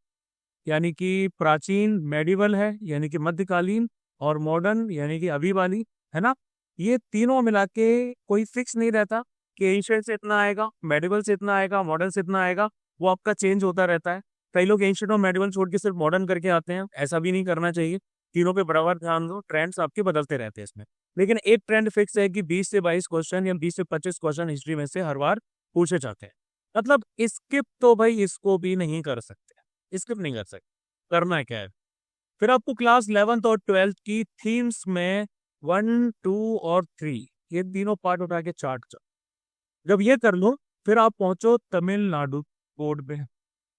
A: यानी कि प्राचीन, मेडिवल है यानी कि मध्यकालीन, और मॉडर्न यानी कि अभी वाली, है ना। ये तीनों मिला के कोई फिक्स नहीं रहता कि एंशियंट से इतना आएगा, मेडिवल से इतना आएगा, मॉडर्न से इतना आएगा। वो आपका चेंज होता रहता है। कई लोग एंशियंट और मेडिवल छोड़ के सिर्फ मॉडर्न करके आते हैं, ऐसा भी नहीं करना चाहिए। तीनों पे बराबर ध्यान दो, ट्रेंड्स आपके बदलते रहते हैं इसमें। लेकिन एक ट्रेंड फिक्स है कि 20 से 22 क्वेश्चन या 20 से 25 क्वेश्चन हिस्ट्री में से हर बार पूछे जाते हैं। मतलब स्किप तो भाई इसको भी नहीं कर सकते, स्किप नहीं कर सकते। करना क्या है, फिर आपको क्लास 11th और 12th की थीम्स में 1, 2 और 3 ये तीनों पार्ट उठा के चार्ट कर। जब ये कर लो फिर आप पहुंचो तमिलनाडु बोर्ड पे।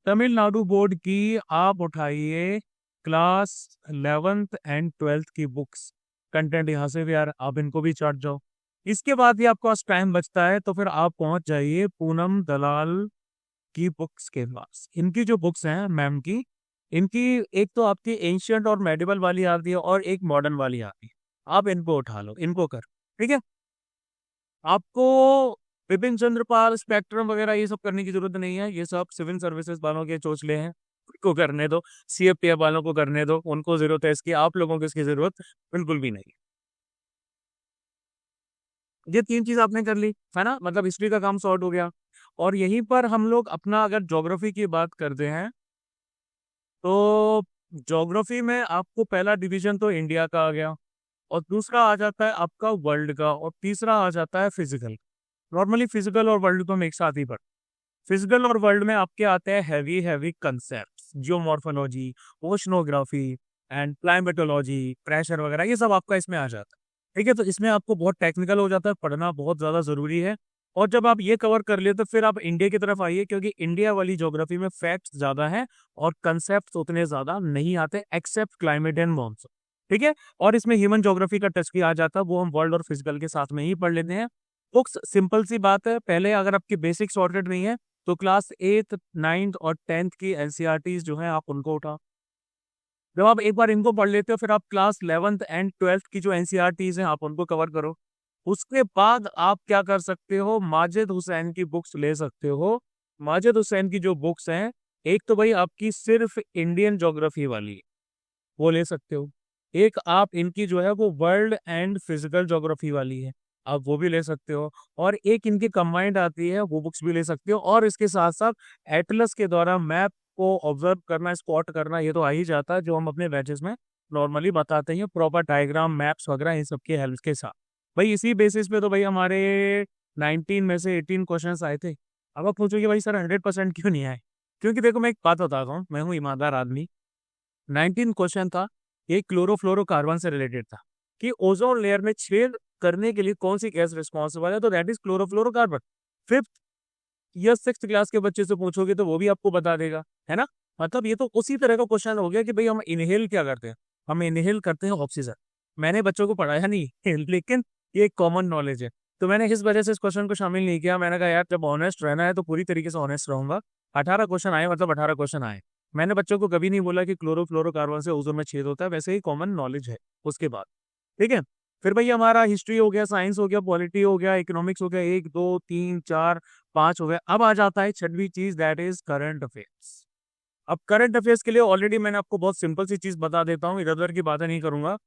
A: तमिलनाडु बोर्ड की आप उठाइए क्लास 11th एंड 12th की बुक्स। कंटेंट यहाँ से भी यार आप इनको भी चार्ट जाओ। इसके बाद ही आपको पास टाइम बचता है तो फिर आप पहुंच जाइए पूनम दलाल की बुक्स के पास। इनकी जो बुक्स हैं मैम की, इनकी एक तो आपकी एंशियंट और मेडिवल वाली आती है और एक मॉडर्न वाली आती है। आप इनको उठा लो, इनको कर। ठीक है। आपको विपिन चंद्रपाल, स्पेक्ट्रम वगैरह ये सब करने की जरूरत नहीं है, ये सब सिविल सर्विसेज वालों के चोचले हैं, उनको करने दो। सीएफपीएफ वालों को करने दो, उनको जरूरत है इसकी, आप लोगों को इसकी जरूरत बिल्कुल भी नहीं। ये तीन चीज आपने कर ली है ना, मतलब हिस्ट्री का काम सॉर्ट हो गया। और यहीं पर हम लोग अपना अगर ज्योग्राफी की बात करते हैं तो ज्योग्राफी में आपको पहला डिवीजन तो इंडिया का आ गया, और दूसरा आ जाता है आपका वर्ल्ड का, और तीसरा आ जाता है फिजिकल। नॉर्मली फिजिकल और वर्ल्ड को हम एक साथ ही पढ़ते। फिजिकल और वर्ल्ड में आपके आते हैं heavy heavy concept, geomorphology, oceanography and climatology, pressure वगैरह, ये सब आपका इसमें आ जाता है। ठीक है। तो इसमें आपको बहुत टेक्निकल हो जाता है, पढ़ना बहुत ज़्यादा ज़रूरी है। और जब आप ये कवर कर लिए तो फिर आप इंडिया की तरफ आइए, क्योंकि इंडिया वाली ज्योग्राफी में फैक्ट्स ज़्यादा हैं और कंसेप्ट उतने ज़्यादा नहीं आते, एक्सेप्ट क्लाइमेट एंड मॉनसून। ठीक है। और इसमें ह्यूमन ज्योग्राफी का टच भी आ जाता है, वो हम वर्ल्ड और फिजिकल के साथ में ही पढ़ लेते हैं। बुक्स सिंपल सी बात है, पहले अगर आपकी बेसिक सॉर्टेड नहीं है तो क्लास 8th 9th और 10th की एनसीईआरटीज जो है आप उनको उठा। जब आप एक बार इनको पढ़ लेते हो, फिर आप क्लास 11th एंड 12th की जो एनसीईआरटीज हैं आप उनको कवर करो। उसके बाद आप क्या कर सकते हो, माजिद हुसैन की बुक्स ले सकते हो। माजिद हुसैन की जो बुक्स हैं, एक तो भाई आपकी सिर्फ इंडियन ज्योग्राफी वाली है, वो ले सकते हो। एक आप इनकी जो है वो वर्ल्ड एंड फिजिकल ज्योग्राफी वाली है, आप वो भी ले सकते हो। और एक इनकी कंबाइंड आती है, वो बुक्स भी ले सकते हो। और इसके साथ साथ एटलस के द्वारा मैप को ऑब्जर्व करना, स्पॉट करना, ये तो आ ही जाता है, जो हम अपने बैचेस में नॉर्मली बताते हैं, प्रॉपर डायग्राम मैप्स वगैरह इन सब के हेल्प के साथ। भाई इसी बेसिस पे तो भाई हमारे 19 में से 18 क्वेश्चंस आए थे। अब आप पूछोगे भाई सर 100% क्यों नहीं आए? क्योंकि देखो मैं एक बात बताता हूँ, मैं हूँ ईमानदार आदमी। 19 क्वेश्चन था, एक क्लोरोफ्लोरोकार्बन से रिलेटेड था कि ओजोन लेयर में छेद करने के लिए कौन सी गैस रिस्पॉन्सिबल है, तो दैट इज क्लोरोफ्लोरोकार्बन। फिफ्थ या सिक्स क्लास के बच्चे से पूछोगे तो वो भी आपको बता देगा, है ना। मतलब ये तो उसी तरह का क्वेश्चन हो गया कि भाई हम इनहेल क्या करते हैं, हम इनहेल करते हैं ऑक्सीजन। मैंने बच्चों को पढ़ाया नहीं लेकिन ये एक कॉमन नॉलेज है, तो मैंने इस वजह से इस क्वेश्चन को शामिल नहीं किया। मैंने कहा यार जब ऑनेस्ट रहना है तो पूरी तरीके से ऑनेस्ट रहूंगा। 18 क्वेश्चन आए मतलब 18 क्वेश्चन आए। मैंने बच्चों को कभी नहीं बोला कि क्लोरोफ्लोरोकार्बन से ओजोन में छेद होता है, वैसे ही कॉमन नॉलेज है उसके बाद। ठीक है। फिर भाई हमारा हिस्ट्री हो गया, साइंस हो गया, पॉलिटी हो गया, इकोनॉमिक्स हो गया, 1 2 3 4 5 हो गया। अब आ जाता है छठवीं चीज, दैट इज करंट अफेयर्स। अब करंट अफेयर्स के लिए ऑलरेडी मैंने आपको बहुत सिंपल सी चीज बता देता हूँ, इधर उधर की बातें नहीं करूंगा।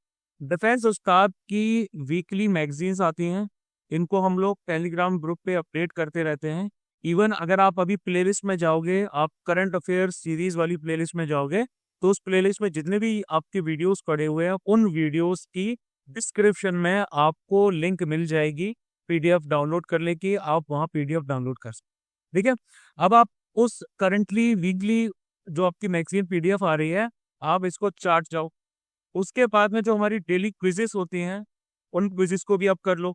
A: डिफेंस उस्ताद की वीकली मैगजीन्स आती हैं, इनको हम लोग टेलीग्राम ग्रुप पे अपडेट करते रहते हैं। इवन अगर आप अभी प्लेलिस्ट में जाओगे, आप करंट अफेयर्स सीरीज वाली प्लेलिस्ट में जाओगे, तो उस प्लेलिस्ट में जितने भी आपके वीडियोस पड़े हुए हैं, उन वीडियोस की डिस्क्रिप्शन में आपको लिंक मिल जाएगी पीडीएफ डाउनलोड करने की, आप वहाँ पीडीएफ डाउनलोड कर सकते। ठीक है। अब आप उस करंटली वीकली जो आपकी मैगजीन पीडीएफ आ रही है, आप इसको चार्ट जाओ। उसके बाद में जो हमारी डेली क्विजेस होती हैं, उन क्विजेस को भी आप कर लो।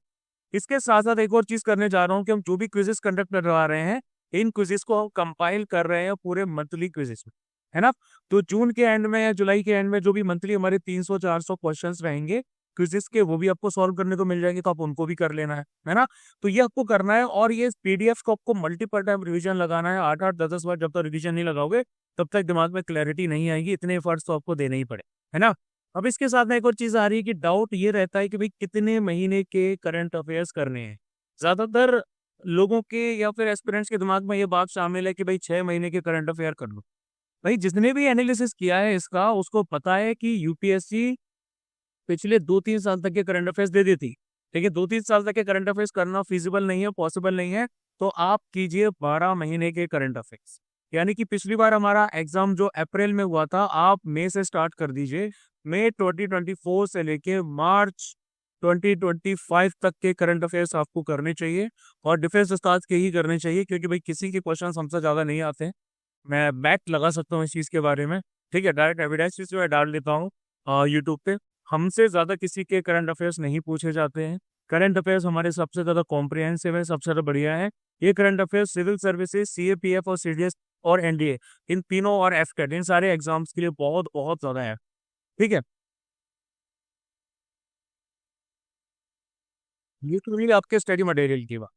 A: इसके साथ साथ एक और चीज करने जा रहा हूँ कि हम जो भी क्विजेस कंडक्ट करवा रहे हैं, इन क्विजेस को हम कंपाइल कर रहे हैं पूरे मंथली क्विजेस में, है ना। तो जून के एंड में या जुलाई के एंड में जो भी मंथली हमारे 300 400 क्वेश्चंस रहेंगे क्विजेस के, वो भी आपको सॉल्व करने को मिल जाएंगे, तो आप उनको भी कर लेना है ना। तो ये आपको करना है, और ये पीडीएफ को आपको मल्टीपल टाइम रिवीजन लगाना है, 8 8 10 10 बार। जब तक रिवीजन नहीं लगाओगे तब तक दिमाग में क्लैरिटी नहीं आएगी, इतने एफर्ट्स तो आपको देने ही पड़े, है ना। अब इसके साथ में एक और चीज आ रही है कि डाउट ये रहता है कि भाई कितने महीने के करंट अफेयर्स करने हैं। ज्यादातर लोगों के या फिर एस्पिरेंट्स के दिमाग में ये बात शामिल है कि भाई 6 महीने के करंट अफेयर कर लो। भाई जिसने भी एनालिसिस किया है इसका, उसको पता है कि यूपीएससी पिछले 2 3 साल तक के करंट अफेयर्स दे देती, लेकिन 2 3 साल तक के करंट अफेयर्स करना फिजिबल नहीं है, पॉसिबल नहीं है। तो आप कीजिए 12 महीने के करंट अफेयर्स। यानी कि पिछली बार हमारा एग्जाम जो अप्रैल में हुआ था, आप मई से स्टार्ट कर दीजिए। मई 2024 से लेके मार्च 2025 तक के करंट अफेयर्स आपको करने चाहिए, और डिफेंस उस्ताद के ही करने चाहिए, क्योंकि भाई किसी के क्वेश्चन हमसे ज्यादा नहीं आते हैं। मैं बैट लगा सकता हूँ इस चीज के बारे में। ठीक है, डायरेक्ट एविडेंस जो है डाल देता हूँ यूट्यूब पे। हमसे ज्यादा किसी के करंट अफेयर्स नहीं पूछे जाते हैं। करंट अफेयर्स हमारे सबसे ज्यादा कॉम्प्रिहेंसिव है, सबसे ज्यादा बढ़िया है। ये current affairs civil services, CAPF और सीडीएस और एनडीए, इन तीनों और एफकेट, इन सारे एग्जाम्स के लिए बहुत बहुत ज्यादा है। ठीक है। ये तो रही आपके स्टडी मटेरियल की बात।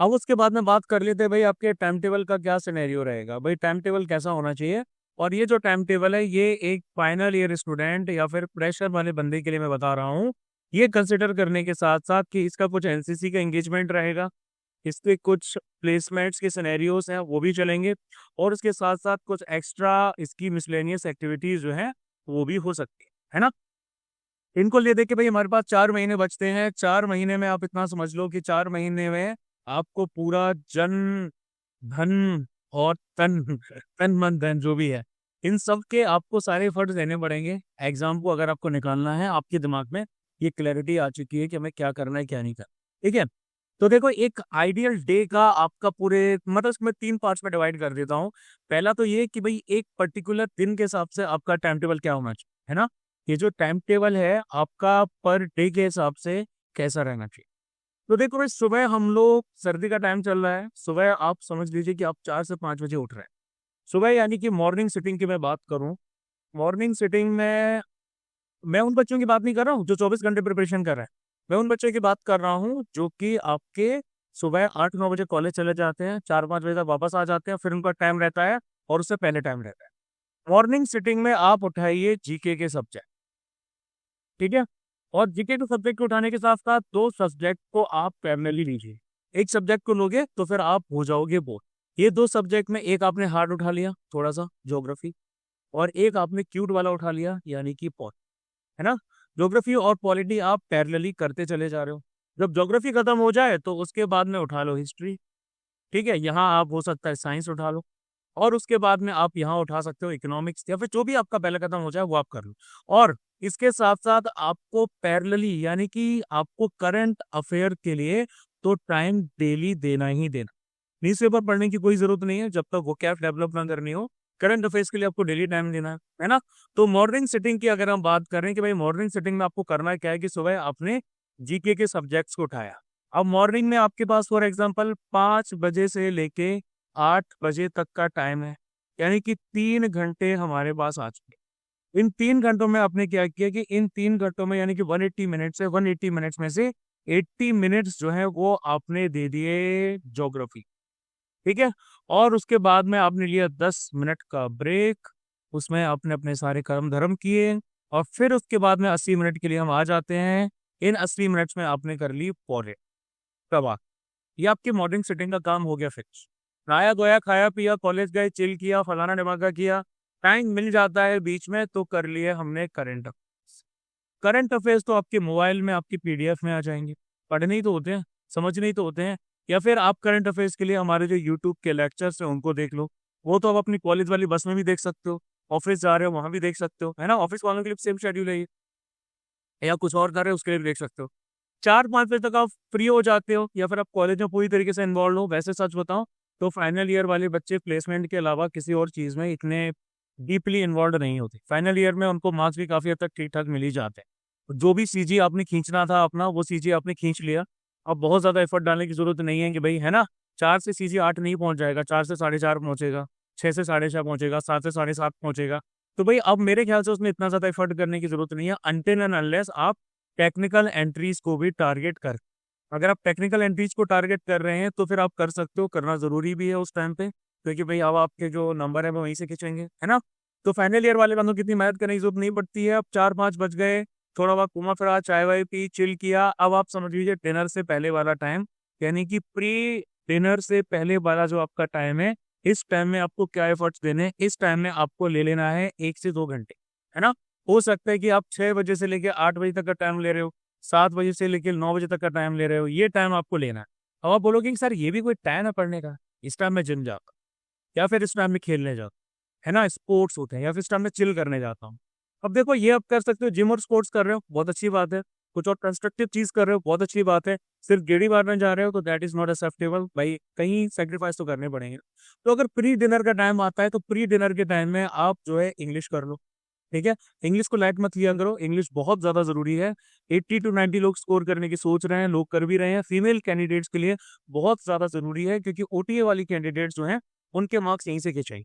A: अब उसके बाद में बात कर लेते हैं भाई आपके टाइम टेबल का क्या सिनेरियो रहेगा। भाई टाइम टेबल कैसा होना चाहिए, और ये जो टाइम टेबल है ये एक फाइनल ईयर स्टूडेंट या फिर प्रेशर वाले बंदे के लिए मैं बता रहा हूँ। ये कंसिडर करने के साथ साथ कि इसका कुछ एनसीसी का एंगेजमेंट रहेगा, इसके कुछ प्लेसमेंट्स के सिनेरियोज हैं वो भी चलेंगे, और उसके साथ साथ कुछ एक्स्ट्रा इसकी मिसलेनियस एक्टिविटीज जो है वो भी हो सकती है ना। इनको ले दे के भाई हमारे पास 4 महीने बचते हैं। 4 महीने में आप इतना समझ लो कि 4 महीने में आपको पूरा जन धन और तन तन मन धन जो भी है, इन सब के आपको सारे एफर्ट्स देने पड़ेंगे। एग्जाम को अगर आपको निकालना है, आपके दिमाग में ये क्लैरिटी आ चुकी है कि हमें क्या करना है क्या नहीं करना। ठीक है। तो देखो एक आइडियल डे का आपका पूरे मतलब इसमें 3 पार्ट्स में डिवाइड कर देता हूँ। पहला तो ये कि भाई एक पर्टिकुलर दिन के हिसाब से आपका टाइम टेबल क्या होना चाहिए, है ना। ये जो टाइम टेबल है आपका पर डे के हिसाब से कैसा रहना चाहिए। तो देखो भाई सुबह हम लोग, सर्दी का टाइम चल रहा है, सुबह आप समझ लीजिए कि आप 4 से 5 बजे उठ रहे हैं। सुबह यानी कि मॉर्निंग सिटिंग की मैं बात करूं, मॉर्निंग सिटिंग में मैं उन बच्चों की बात नहीं कर रहा हूँ जो 24 घंटे प्रिपरेशन कर रहे हैं। मैं उन बच्चों की बात कर रहा हूँ जो कि आपके सुबह 8 9 बजे कॉलेज चले जाते हैं, 4 5 बजे तक वापस आ जाते हैं, फिर उनका टाइम रहता है और उससे पहले टाइम रहता है। मॉर्निंग सिटिंग में आप उठाइए जीके के सब्जेक्ट, ठीक है। और जीके के सब्जेक्ट को उठाने के साथ साथ दो सब्जेक्ट को आप पैरेलली लीजिए। एक सब्जेक्ट को लोगे तो फिर आप हो जाओगे बोर। ये दो सब्जेक्ट में एक आपने हार्ड उठा लिया थोड़ा सा ज्योग्राफी, और एक आपने क्यूट वाला उठा लिया यानी कि पॉल, है ना। ज्योग्राफी और पॉलिटी आप पैरेलली करते चले जा रहे हो। जब ज्योग्राफी खत्म हो जाए तो उसके बाद में उठा लो हिस्ट्री, ठीक है। यहाँ आप हो सकता है साइंस उठा लो, और उसके बाद में आप यहाँ उठा सकते हो इकोनॉमिक्स, या फिर जो भी आपका पहले खत्म हो जाए वो आप कर लो। और इसके साथ साथ आपको पैरेलली यानी कि आपको करंट अफेयर के लिए तो टाइम डेली देना ही देना। न्यूज़पेपर पढ़ने की कोई जरूरत नहीं है जब तक वो कैप डेवलप ना करनी हो। करंट अफेयर्स के लिए आपको डेली टाइम देना है ना। तो मॉर्निंग सिटिंग की अगर हम बात करें कि भाई मॉर्निंग सिटिंग में आपको करना क्या है कि सुबह आपने जीके के सब्जेक्ट्स को उठाया। अब मॉर्निंग में आपके पास फॉर एग्जांपल 5 बजे से लेके 8 बजे तक का टाइम है, यानी कि 3 घंटे हमारे पास आ चुके। इन 3 घंटों में आपने क्या किया कि इन 3 घंटों में यानी कि 180 मिनट्स है, 180 मिनट्स में से 80 मिनट्स जो है वो आपने दे दिए ज्योग्राफी, ठीक है। और उसके बाद में आपने लिया 10 मिनट का ब्रेक, उसमें आपने अपने सारे कर्म धर्म किए, और फिर उसके बाद में 80 मिनट के लिए हम आ जाते हैं। इन 80 मिनट्स में आपने कर ली पौधे प्रवाह। ये आपकी मॉर्निंग सिटिंग का काम हो गया फिक्स। नहाया धोया खाया पिया कॉलेज गए चिल किया फलाना ढिमाका किया, टाइम मिल जाता है बीच में तो कर लिए हमने करंट अफेयर्स। करंट अफेयर्स तो आपके मोबाइल में आपकी पीडीएफ में आ जाएंगे, पढ़ने ही तो होते हैं, समझने ही तो होते हैं। या फिर आप करंट अफेयर्स के लिए हमारे जो यूट्यूब के लेक्चर्स हैं उनको देख लो, वो तो आप अपनी कॉलेज वाली बस में भी देख सकते हो, ऑफिस जा रहे हो वहां भी देख सकते हो, है ना। ऑफिस वालों के लिए सेम शेड्यूल है ये, या कुछ और कर रहे हो उसके लिए भी देख सकते हो। 4-5 बजे तक आप फ्री हो जाते हो, या फिर आप कॉलेज में पूरी तरीके से इन्वॉल्व हो। वैसे सच बताओ तो फाइनल ईयर वाले बच्चे प्लेसमेंट के अलावा किसी और चीज़ में इतने डीपली इन्वॉल्व नहीं होते। फाइनल ईयर में उनको मार्क्स भी काफ़ी हद तक ठीक ठाक मिल ही जाते हैं। जो भी सीजी आपने खींचना था अपना वो सीजी आपने खींच लिया। अब बहुत ज़्यादा एफर्ट डालने की जरूरत नहीं है कि भाई, है ना। 4 से सीजी 8 नहीं पहुंच जाएगा, 4 से 4.5 पहुंचेगा, 6 से 6.5 पहुंचेगा, 7 से 7.5 पहुंचेगा। तो भाई अब मेरे ख्याल से उसमें इतना ज़्यादा एफर्ट करने की जरूरत नहीं है, अनटिल एंड अनलेस आप टेक्निकल एंट्रीज को भी टारगेट कर। अगर आप टेक्निकल एंट्रीज को टारगेट कर रहे हैं तो फिर आप कर सकते हो, करना जरूरी भी है उस टाइम पे, क्योंकि भाई अब आपके जो नंबर है वो वहीं से खींचेंगे, है ना। तो फाइनल ईयर वाले बंदों की इतनी मेहनत करने की जरूरत नहीं पड़ती है। अब 4-5 बज गए, थोड़ा बहुत घूमा फिरा, चाय वाय पी, चिल किया। अब आप समझ लीजिए डिनर से पहले वाला टाइम, यानी कि प्री डिनर से पहले वाला जो आपका टाइम है, इस टाइम में आपको क्या एफर्ट्स देने हैं, इस टाइम में आपको ले लेना है 1 से 2 घंटे, है ना। हो सकता है कि आप 6 बजे से लेकर 8 बजे तक का टाइम ले रहे हो, 7 बजे से लेकर 9 बजे तक का टाइम ले रहे हो, ये टाइम आपको लेना है। अब आप बोलोगे कि सर ये भी कोई टाइम है पढ़ने का, इस टाइम में जिम जाता या फिर इस टाइम में खेलने जाता, है ना, स्पोर्ट्स होते हैं, या फिर इस टाइम में चिल करने जाता हूँ। अब देखो ये आप कर सकते हो, जिम और स्पोर्ट्स कर रहे हो बहुत अच्छी बात है, कुछ और कंस्ट्रक्टिव चीज कर रहे हो बहुत अच्छी बात है। सिर्फ गेड़ी मारने जा रहे हो तो दैट इज नॉट एक्सेप्टेबल भाई, कहीं सेक्रीफाइस तो करने पड़ेंगे। तो अगर प्री डिनर का टाइम आता है तो प्री डिनर के टाइम में आप जो है इंग्लिश कर लो, ठीक है। इंग्लिश को लाइट मत लिया करो, इंग्लिश बहुत ज्यादा जरूरी है। 80 to 90 लोग स्कोर करने की सोच रहे हैं, लोग कर भी रहे हैं। फीमेल कैंडिडेट्स के लिए बहुत ज्यादा जरूरी है, क्योंकि ओटीए वाली कैंडिडेट्स जो हैं उनके मार्क्स यहीं से खिंचाई।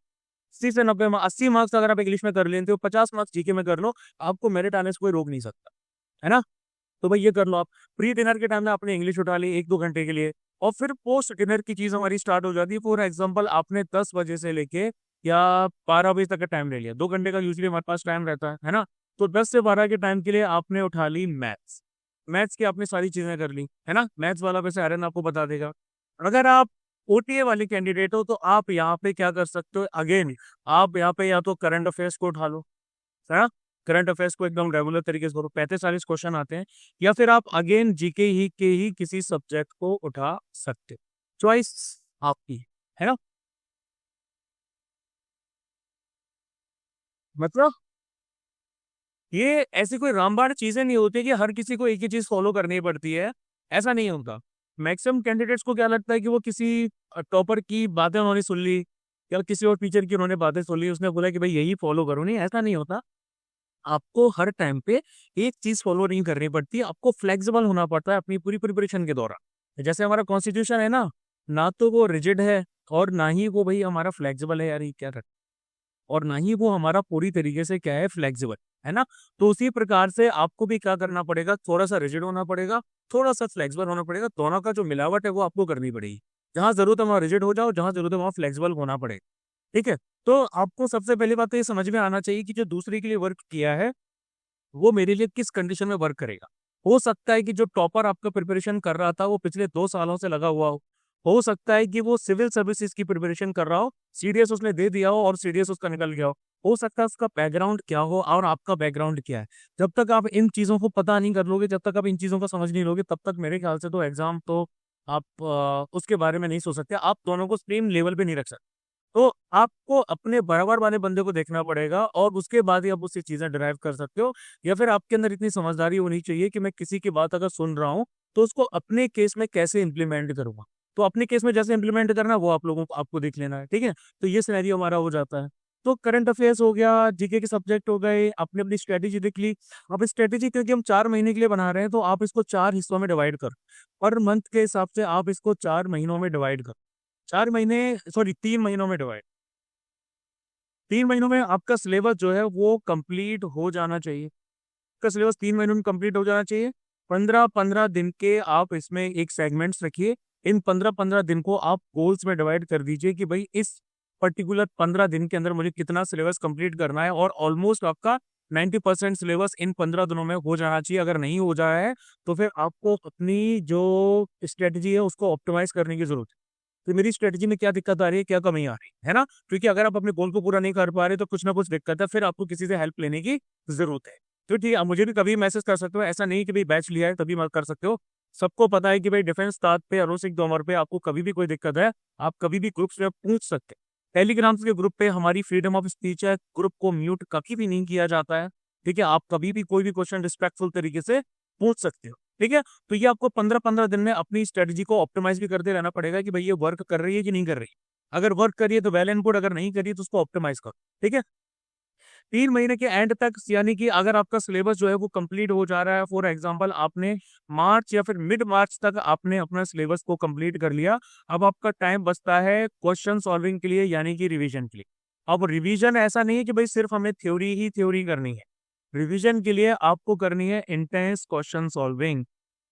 A: 80 से 90 80 मार्क्स अगर आप इंग्लिश में कर लेते हो, 50 मार्क्स जीके में कर लो, आपको मेरिट आने से कोई रोक नहीं सकता, है ना। तो भाई ये कर लो आप। प्री डिनर के टाइम में आपने इंग्लिश उठा ली 1-2 घंटे के लिए, और फिर पोस्ट डिनर की चीज हमारी स्टार्ट हो जाती है। फॉर एग्जाम्पल आपने 10 बजे से लेके या 12 बजे तक का टाइम ले लिया, 2 घंटे का यूजली हमारे पास टाइम रहता है ना। तो 10 से 12 के टाइम के लिए आपने उठा ली मैथ्स। मैथ्स की आपने सारी चीजें कर ली, है ना। मैथ्स वाला वैसे आर्यन आपको बता देगा। अगर आप ओटीए वाले कैंडिडेट हो तो आप यहाँ पे क्या कर सकते हो, अगेन आप यहाँ पे या तो करंट अफेयर्स को उठा लो, है ना। करंट अफेयर्स को एकदम रेगुलर तरीके से करो, 35-40 क्वेश्चन आते हैं। या फिर आप अगेन जीके ही के ही किसी सब्जेक्ट को उठा सकते हो, चॉइस आपकी, है ना। मतलब ये ऐसी कोई रामबाण चीजें नहीं होती कि हर किसी को एक ही चीज फॉलो करनी पड़ती है, ऐसा नहीं होता। मैक्सिमम कैंडिडेट्स को क्या लगता है कि वो किसी टॉपर की बातें उन्होंने सुन ली, या किसी और टीचर की उन्होंने बातें सुन ली, उसने बोला कि भाई यही फॉलो करो, नहीं ऐसा नहीं होता। आपको हर टाइम पे एक चीज फॉलो नहीं करनी पड़ती, आपको फ्लेक्सिबल होना पड़ता है अपनी पूरी प्रिपरेशन के दौरान। जैसे हमारा कॉन्स्टिट्यूशन है ना तो वो रिजिड है, और ना ही वो भाई हमारा फ्लेक्सिबल है, यार ये क्या कर, और ना ही वो हमारा पूरी तरीके से क्या है फ्लेक्सिबल, है ना। तो उसी प्रकार से आपको भी क्या करना पड़ेगा, थोड़ा सा रिजिड होना पड़ेगा, थोड़ा सा फ्लेक्सिबल होना पड़ेगा। दोनों का जो मिलावट है वो आपको करनी पड़ेगी। जहां जरूरत है वहां रिजिड हो जाओ, जहां जरूरत है वहां फ्लेक्सिबल होना पड़ेगा, ठीक है। तो आपको सबसे पहली बात तो ये समझ में आना चाहिए कि जो दूसरे के लिए वर्क किया है वो मेरे लिए किस कंडीशन में वर्क करेगा। हो सकता है कि जो टॉपर आपका प्रिपरेशन कर रहा था वो पिछले 2 सालों से लगा हुआ हो। हो सकता है कि वो सिविल सर्विसेज की प्रिपरेशन कर रहा हो, सीडीएस उसने दे दिया हो और सीडीएस उसका निकल गया हो। हो सकता है उसका बैकग्राउंड क्या हो और आपका बैकग्राउंड क्या है। जब तक आप इन चीज़ों को पता नहीं कर लोगे, जब तक आप इन चीज़ों को समझ नहीं लोगे, तब तक मेरे ख्याल से तो एग्ज़ाम तो आप उसके बारे में नहीं सोच सकते। आप दोनों को सेम लेवल पे नहीं रख सकते। तो आपको अपने बराबर वाले बंदे को देखना पड़ेगा और उसके बाद ही आप उससे चीज़ें डिराइव कर सकते हो, या फिर आपके अंदर इतनी समझदारी होनी चाहिए कि मैं किसी की बात अगर सुन रहा हूँ, तो उसको अपने केस में कैसे इम्प्लीमेंट करूँगा। तो अपने केस में जैसे इम्प्लीमेंट करना है, वो आप लोगों को आपको देख लेना है, ठीक है? तो ये सिनेरियो हमारा हो जाता है। तो करंट अफेयर्स हो गया, जीके के सब्जेक्ट हो गए, आपने अपनी स्ट्रैटेजी देख ली। अब स्ट्रैटेजी क्योंकि हम 4 महीने के लिए बना रहे हैं, तो आप इसको 4 हिस्सों में डिवाइड करो। पर मंथ के हिसाब से आप इसको 4 महीनों में डिवाइड करो। 4 महीने सॉरी 3 महीनों में डिवाइड 3 महीनों में आपका सिलेबस जो है वो कंप्लीट हो जाना चाहिए। आपका सिलेबस 3 महीनों में कंप्लीट हो जाना चाहिए। 15-15 दिन के आप इसमें एक सेगमेंट्स रखिए। इन 15-15 दिन को आप गोल्स में डिवाइड कर दीजिए कि भाई इस पर्टिकुलर 15 दिन के अंदर मुझे कितना सिलेबस कंप्लीट करना है, और ऑलमोस्ट आपका 90% सिलेबस इन 15 दिनों में हो जाना चाहिए। अगर नहीं हो जाया है तो फिर आपको अपनी जो स्ट्रेटजी है उसको ऑप्टिमाइज करने की जरूरत है। तो मेरी स्ट्रेटजी में क्या दिक्कत आ रही है, क्या कमी आ रही है ना? क्योंकि अगर आप अपने गोल को पूरा नहीं कर पा रहे तो कुछ ना कुछ दिक्कत है, फिर आपको किसी से हेल्प लेने की जरूरत है। तो ठीक है, आप मुझे भी कभी मैसेज कर सकते हो, ऐसा नहीं कि भाई बैच लिया है तभी मत कर सकते हो। सबको पता है कि भाई डिफेंस स्टाफ पे अरोज सिंह तोमर पे आपको कभी भी कोई दिक्कत है, आप कभी भी ग्रुप्स में पूछ सकते हैं। टेलीग्राम के ग्रुप पे हमारी फ्रीडम ऑफ स्पीच है, ग्रुप को म्यूट कभी भी नहीं किया जाता है। ठीक है, आप कभी भी कोई भी क्वेश्चन रिस्पेक्टफुल तरीके से पूछ सकते हो। ठीक है, तो ये आपको 15-15 दिन में अपनी स्ट्रेटजी को ऑप्टिमाइज भी करते रहना पड़ेगा कि भाई ये वर्क कर रही है कि नहीं कर रही। अगर वर्क कर रही है तो वेल एंड गुड, अगर नहीं कर रही है तो उसको ऑप्टिमाइज करो। ठीक है, 3 महीने के एंड तक, यानी कि अगर आपका सिलेबस जो है वो कंप्लीट हो जा रहा है, फॉर एग्जांपल आपने मार्च या फिर मिड मार्च तक आपने अपना सिलेबस को कंप्लीट कर लिया। अब आपका टाइम बचता है क्वेश्चन सॉल्विंग के लिए, यानी कि रिवीजन के लिए। अब रिवीजन ऐसा नहीं है कि भाई सिर्फ हमें थ्योरी ही थ्योरी करनी है। रिवीजन के लिए आपको करनी है इंटेंस क्वेश्चन सॉल्विंग।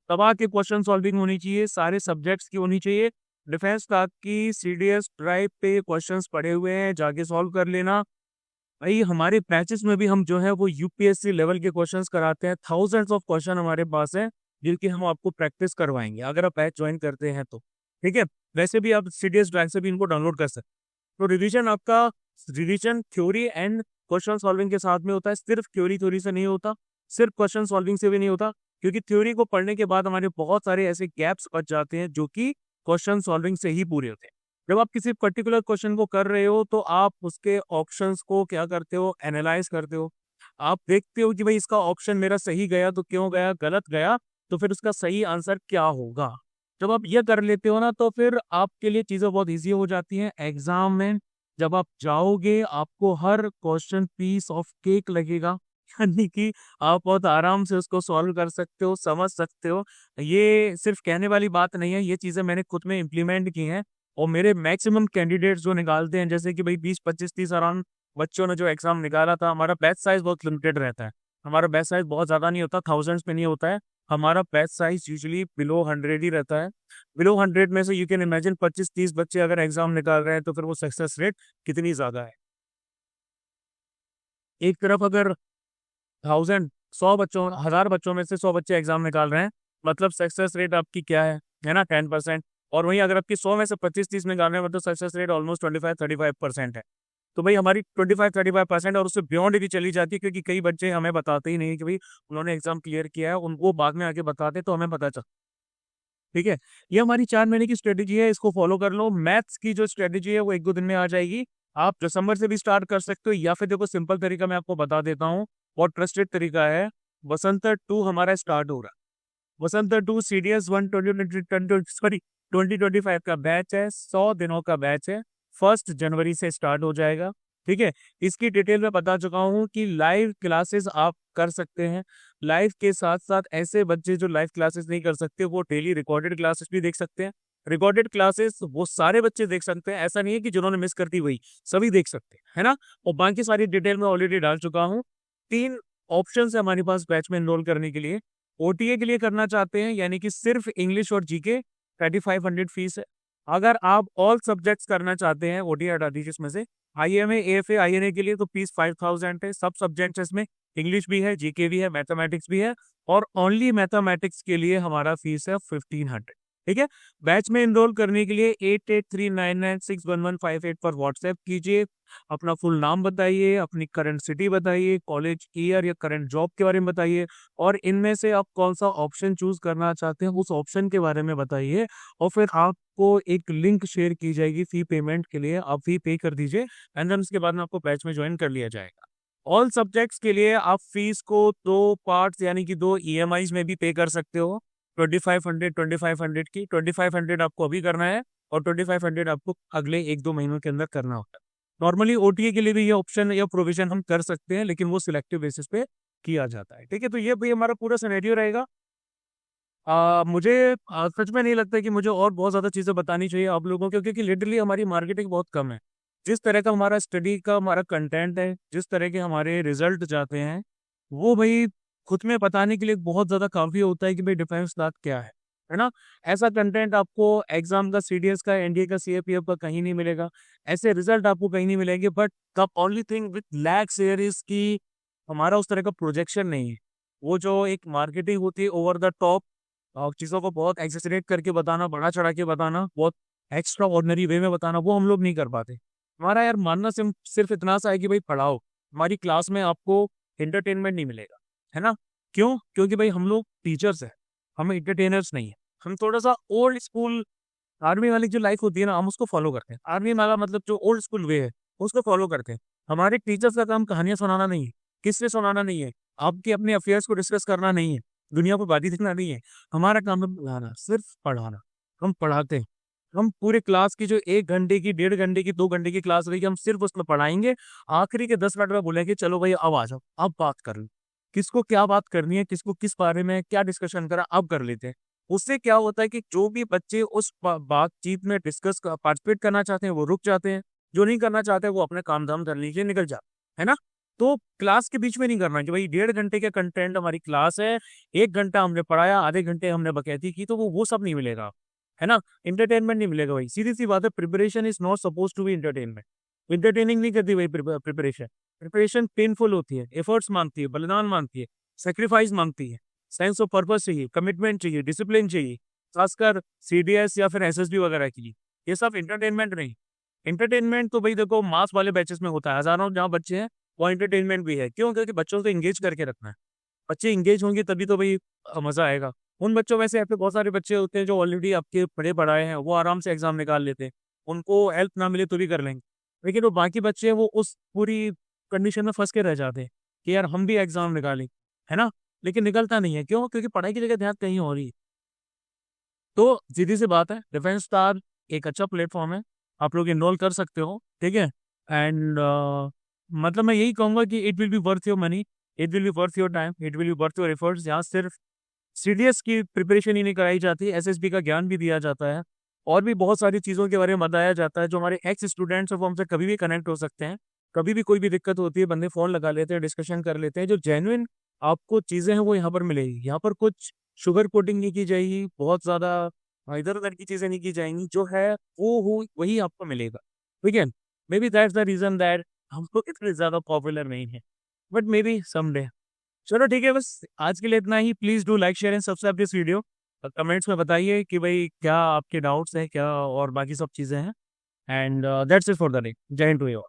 A: तबाह की क्वेश्चन सॉल्विंग होनी चाहिए, सारे सब्जेक्ट्स की होनी चाहिए। डिफेंस स्टाफ की सीडीएस ड्राइव पे क्वेश्चंस पड़े हुए हैं, जाके सॉल्व कर लेना। भाई हमारे बैचेस में भी हम जो है वो यूपीएससी लेवल के क्वेश्चंस कराते हैं। थाउजेंड्स ऑफ क्वेश्चन हमारे पास हैं जिनकी हम आपको प्रैक्टिस करवाएंगे अगर आप बैच ज्वाइन करते हैं तो। ठीक है, वैसे भी आप सीडीएस ड्राइव से भी इनको डाउनलोड कर सकते हैं। तो रिवीजन आपका, revision theory and question solving के साथ में होता है। सिर्फ थ्योरी थ्योरी से नहीं होता, सिर्फ क्वेश्चन सॉल्विंग से भी नहीं होता, क्योंकि थ्योरी को पढ़ने के बाद हमारे बहुत सारे ऐसे गैप्स बच जाते हैं जो कि क्वेश्चन सॉल्विंग से ही पूरे होते हैं। जब आप किसी पर्टिकुलर क्वेश्चन को कर रहे हो तो आप उसके ऑप्शंस को क्या करते हो, एनालाइज करते हो। आप देखते हो कि भाई इसका ऑप्शन मेरा सही गया तो क्यों गया, गलत गया तो फिर उसका सही आंसर क्या होगा। जब आप ये कर लेते हो ना तो फिर आपके लिए चीज़ें बहुत ईजी हो जाती हैं। एग्जाम में जब आप जाओगे आपको हर क्वेश्चन पीस ऑफ केक लगेगा, यानी कि आप बहुत आराम से उसको सॉल्व कर सकते हो, समझ सकते हो। ये सिर्फ कहने वाली बात नहीं है, ये चीज़ें मैंने खुद में इम्प्लीमेंट की हैं। और मेरे मैक्सिमम कैंडिडेट्स जो निकालते हैं, जैसे कि भाई 20-25-30 अराउंड बच्चों ने जो एग्जाम निकाला था। हमारा बैच साइज बहुत लिमिटेड रहता है, हमारा बैच साइज बहुत ज़्यादा नहीं होता, थाउजेंड्स में नहीं होता है। हमारा बैच साइज यूजुअली बिलो 100 ही रहता है। बिलो 100 में से यू कैन इमेजिन 25-30 बच्चे अगर एग्जाम निकाल रहे हैं तो फिर वो सक्सेस रेट कितनी ज़्यादा है। एक तरफ अगर 1000 बच्चों में से 100 बच्चे एग्जाम निकाल रहे हैं, मतलब सक्सेस रेट आपकी क्या है ना, 10%। और वहीं अगर आपकी 100 में से 25-30 निकाल रहे हैं, मतलब सक्सेस रेट ऑलमोस्ट 25-35% है। तो भाई हमारी 25-35% और उससे बियॉन्ड भी चली जाती है, क्योंकि कई बच्चे हमें बताते ही नहीं कि भाई उन्होंने एग्जाम क्लियर किया है, उनको बाद में आके बताते तो हमें पता चल। ठीक है, ये हमारी 4 महीने की स्ट्रेटेजी है, इसको फॉलो कर लो। मैथ्स की जो स्ट्रेटेजी है वो 1-2 दिन में आ जाएगी। आप दिसंबर से भी स्टार्ट कर सकते हो, या फिर देखो सिंपल तरीका मैं आपको बता देता हूँ और ट्रस्टेड तरीका है। बसंतर 2 हमारा स्टार्ट हो रहा है। बसंतर 2 सीडीएस 2025 का बैच है, 100 दिनों का बैच है, 1 जनवरी से स्टार्ट हो जाएगा। ठीक है, इसकी डिटेल में बता चुका हूँ कि लाइव क्लासेस आप कर सकते हैं। लाइव के साथ साथ ऐसे बच्चे जो लाइव क्लासेस नहीं कर सकते वो डेली रिकॉर्डेड क्लासेस भी देख सकते हैं। रिकॉर्डेड क्लासेस वो सारे बच्चे देख सकते हैं, ऐसा नहीं है कि जिन्होंने मिस कर दी वही, सभी देख सकते हैं, है ना। और बाकी सारी डिटेल में ऑलरेडी डाल चुका हूँ। 3 ऑप्शन है हमारे पास बैच में एनरोल करने के लिए। ओटीए के लिए करना चाहते हैं, यानी कि सिर्फ इंग्लिश और जीके, 3500 फीस है। अगर आप ऑल सब्जेक्ट्स करना चाहते हैं, ओटीए हटा दीजिए इसमें से, IMA, AFA, INA के लिए तो फीस 5000 है। सब सब्जेक्ट्स इसमें इंग्लिश भी है, जीके भी है, मैथमेटिक्स भी है, और ओनली मैथमेटिक्स के लिए हमारा फीस है 1500। ठीक है। बैच में एनरोल करने के लिए 8839961158 पर व्हाट्सएप कीजिए। अपना फुल नाम बताइए, अपनी करंट सिटी बताइए, कॉलेज ईयर या करंट जॉब के बारे में बताइए, और इनमें से आप कौन सा ऑप्शन चूज करना चाहते हैं उस ऑप्शन के बारे में बताइए। और फिर आपको एक लिंक शेयर की जाएगी फी पेमेंट के लिए, आप फी पे कर दीजिए, एंड देन उसके बाद में आपको बैच में ज्वाइन कर लिया जाएगा। ऑल सब्जेक्ट्स के लिए आप फीस को दो पार्ट्स यानी कि दो EMIs में भी पे कर सकते हो। 2500 की 2500 आपको अभी करना है, और 2500 आपको अगले 1-2 महीनों के अंदर करना होता है। नॉर्मली OTA के लिए भी ये ऑप्शन या प्रोविजन हम कर सकते हैं, लेकिन वो सिलेक्टिव बेसिस पे किया जाता है। ठीक है, तो ये भाई हमारा पूरा सिनेरियो रहेगा। मुझे सच में नहीं लगता कि मुझे और बहुत ज़्यादा चीज़ें बतानी चाहिए आप लोगों को, क्योंकि लिटरली हमारी मार्केटिंग बहुत कम है। जिस तरह का हमारा स्टडी का हमारा कंटेंट है, जिस तरह के हमारे रिजल्ट जाते हैं, वो भाई खुद में बताने के लिए बहुत ज़्यादा काफ़ी होता है कि भाई डिफेंस बात क्या है ना? ऐसा कंटेंट आपको एग्जाम का, CDS का, NDA का, CAPF का कहीं नहीं मिलेगा। ऐसे रिजल्ट आपको कहीं नहीं मिलेंगे। But the only thing with lakhs here is कि हमारा उस तरह का प्रोजेक्शन नहीं है। वो जो एक मार्केटिंग होती है ओवर द टॉप, चीज़ों को बहुत एक्सेसरेट करके बताना, बढ़ा चढ़ा के बताना, बहुत एक्स्ट्रा ऑर्डिनरी वे में बताना, वो हम लोग नहीं कर पाते। हमारा यार मानना सिर्फ इतना सा है कि भाई पढ़ाओ। हमारी क्लास में आपको एंटरटेनमेंट नहीं मिलेगा, है ना? क्यों? क्योंकि भाई हम लोग टीचर्स हैं, हम एंटरटेनर्स नहीं है। हम थोड़ा सा ओल्ड स्कूल आर्मी वाली जो लाइफ होती है ना, हम उसको फॉलो करते हैं। आर्मी वाला मतलब जो ओल्ड स्कूल वे है, उसको फॉलो करते हैं। हमारे टीचर्स का काम कहानियां सुनाना नहीं है, किससे सुनाना नहीं है, आपके अपने अफेयर्स को डिस्कस करना नहीं है, दुनिया को बातें दिखना नहीं है। हमारा काम है पढ़ाना, सिर्फ पढ़ाना। हम पढ़ाते हैं। हम पूरे क्लास की जो 1 घंटे की, 1.5 घंटे की, 2 घंटे की क्लास रहेगी, हम सिर्फ उसमें पढ़ाएंगे। आखिरी के 10 मिनट में बोलेंगे चलो भाई अब आ जाओ, अब बात कर लो। किसको क्या बात करनी है, किसको किस बारे में क्या डिस्कशन करा, अब कर लेते हैं। उससे क्या होता है कि जो भी बच्चे उस बातचीत में डिस्कस पार्टिसिपेट करना चाहते हैं वो रुक जाते हैं, जो नहीं करना चाहते वो अपने काम धाम करने के लिए निकल जाते, है ना? तो क्लास के बीच में नहीं करना कि भाई 1.5 घंटे का कंटेंट हमारी क्लास है, 1 घंटा हमने पढ़ाया, आधे घंटे हमने बकैती की, तो वो सब नहीं मिलेगा, है ना? एंटरटेनमेंट नहीं मिलेगा भाई। सीधी सी बात है, preparation is not suppose to be entertainment. Entertaining नहीं करती भाई प्रिपरेशन। प्रिपरेशन पेनफुल होती है, एफर्ट्स मांगती है, बलिदान मांगती है, सेक्रीफाइस मांगती है, सेंस ऑफ पर्पस चाहिए, कमिटमेंट चाहिए, डिसिप्लिन चाहिए, खासकर CDS या फिर SSB वगैरह की। ये सब एंटरटेनमेंट नहीं। एंटरटेनमेंट तो भाई देखो मास वाले बैचेस में होता है, हजारों जहाँ बच्चे हैं वो एंटरटेनमेंट भी है। क्यों? क्योंकि बच्चों को एंगेज करके रखना है। बच्चे एंगेज होंगे तभी तो भाई मजा आएगा। उन बच्चों में से ऐसे बहुत सारे बच्चे होते हैं जो ऑलरेडी आपके पढ़े पढ़ाए हैं, वो आराम से एग्जाम निकाल लेते हैं, उनको हेल्प ना मिले तो भी कर लेंगे। लेकिन वो बाकी बच्चे हैं, वो उस पूरी कंडीशन में फंस के रह जाते हैं कि यार हम भी एग्जाम निकालें, है ना? लेकिन निकलता नहीं है। क्यों? क्योंकि पढ़ाई की जगह ध्यान कहीं हो रही है। तो सीधी सी बात है, डिफेंस स्टार एक अच्छा प्लेटफॉर्म है, आप लोग इनरोल कर सकते हो। ठीक है। एंड मतलब मैं यही कहूंगा कि it will be worth your money, it will be worth your time, it will be worth your efforts. यहाँ सिर्फ CDS की प्रिपरेशन ही नहीं कराई जाती, SSB का ज्ञान भी दिया जाता है, और भी बहुत सारी चीज़ों के बारे में बताया जाता है। जो हमारे एक्स स्टूडेंट्स हैं वो हमसे कभी भी कनेक्ट हो सकते हैं, कभी भी कोई भी दिक्कत होती है, बंदे फ़ोन लगा लेते हैं, डिस्कशन कर लेते हैं। जो जेन्युइन आपको चीज़ें हैं वो यहाँ पर मिलेगी। यहाँ पर कुछ शुगर कोटिंग नहीं की जाएगी, बहुत ज़्यादा इधर उधर की चीज़ें नहीं की जाएंगी। जो है वो हो वही आपको मिलेगा। ठीक है। May be that's the reason that हम लोग इतने ज़्यादा पॉपुलर नहीं है, बट मे बी समडे। चलो ठीक है, बस आज के लिए इतना ही। Please do like, share and subscribe this video. Comments में बताइए कि भाई क्या आपके डाउट्स हैं, क्या और बाकी सब चीज़ें हैं। And that's it for the day. जय हिंद टू यू।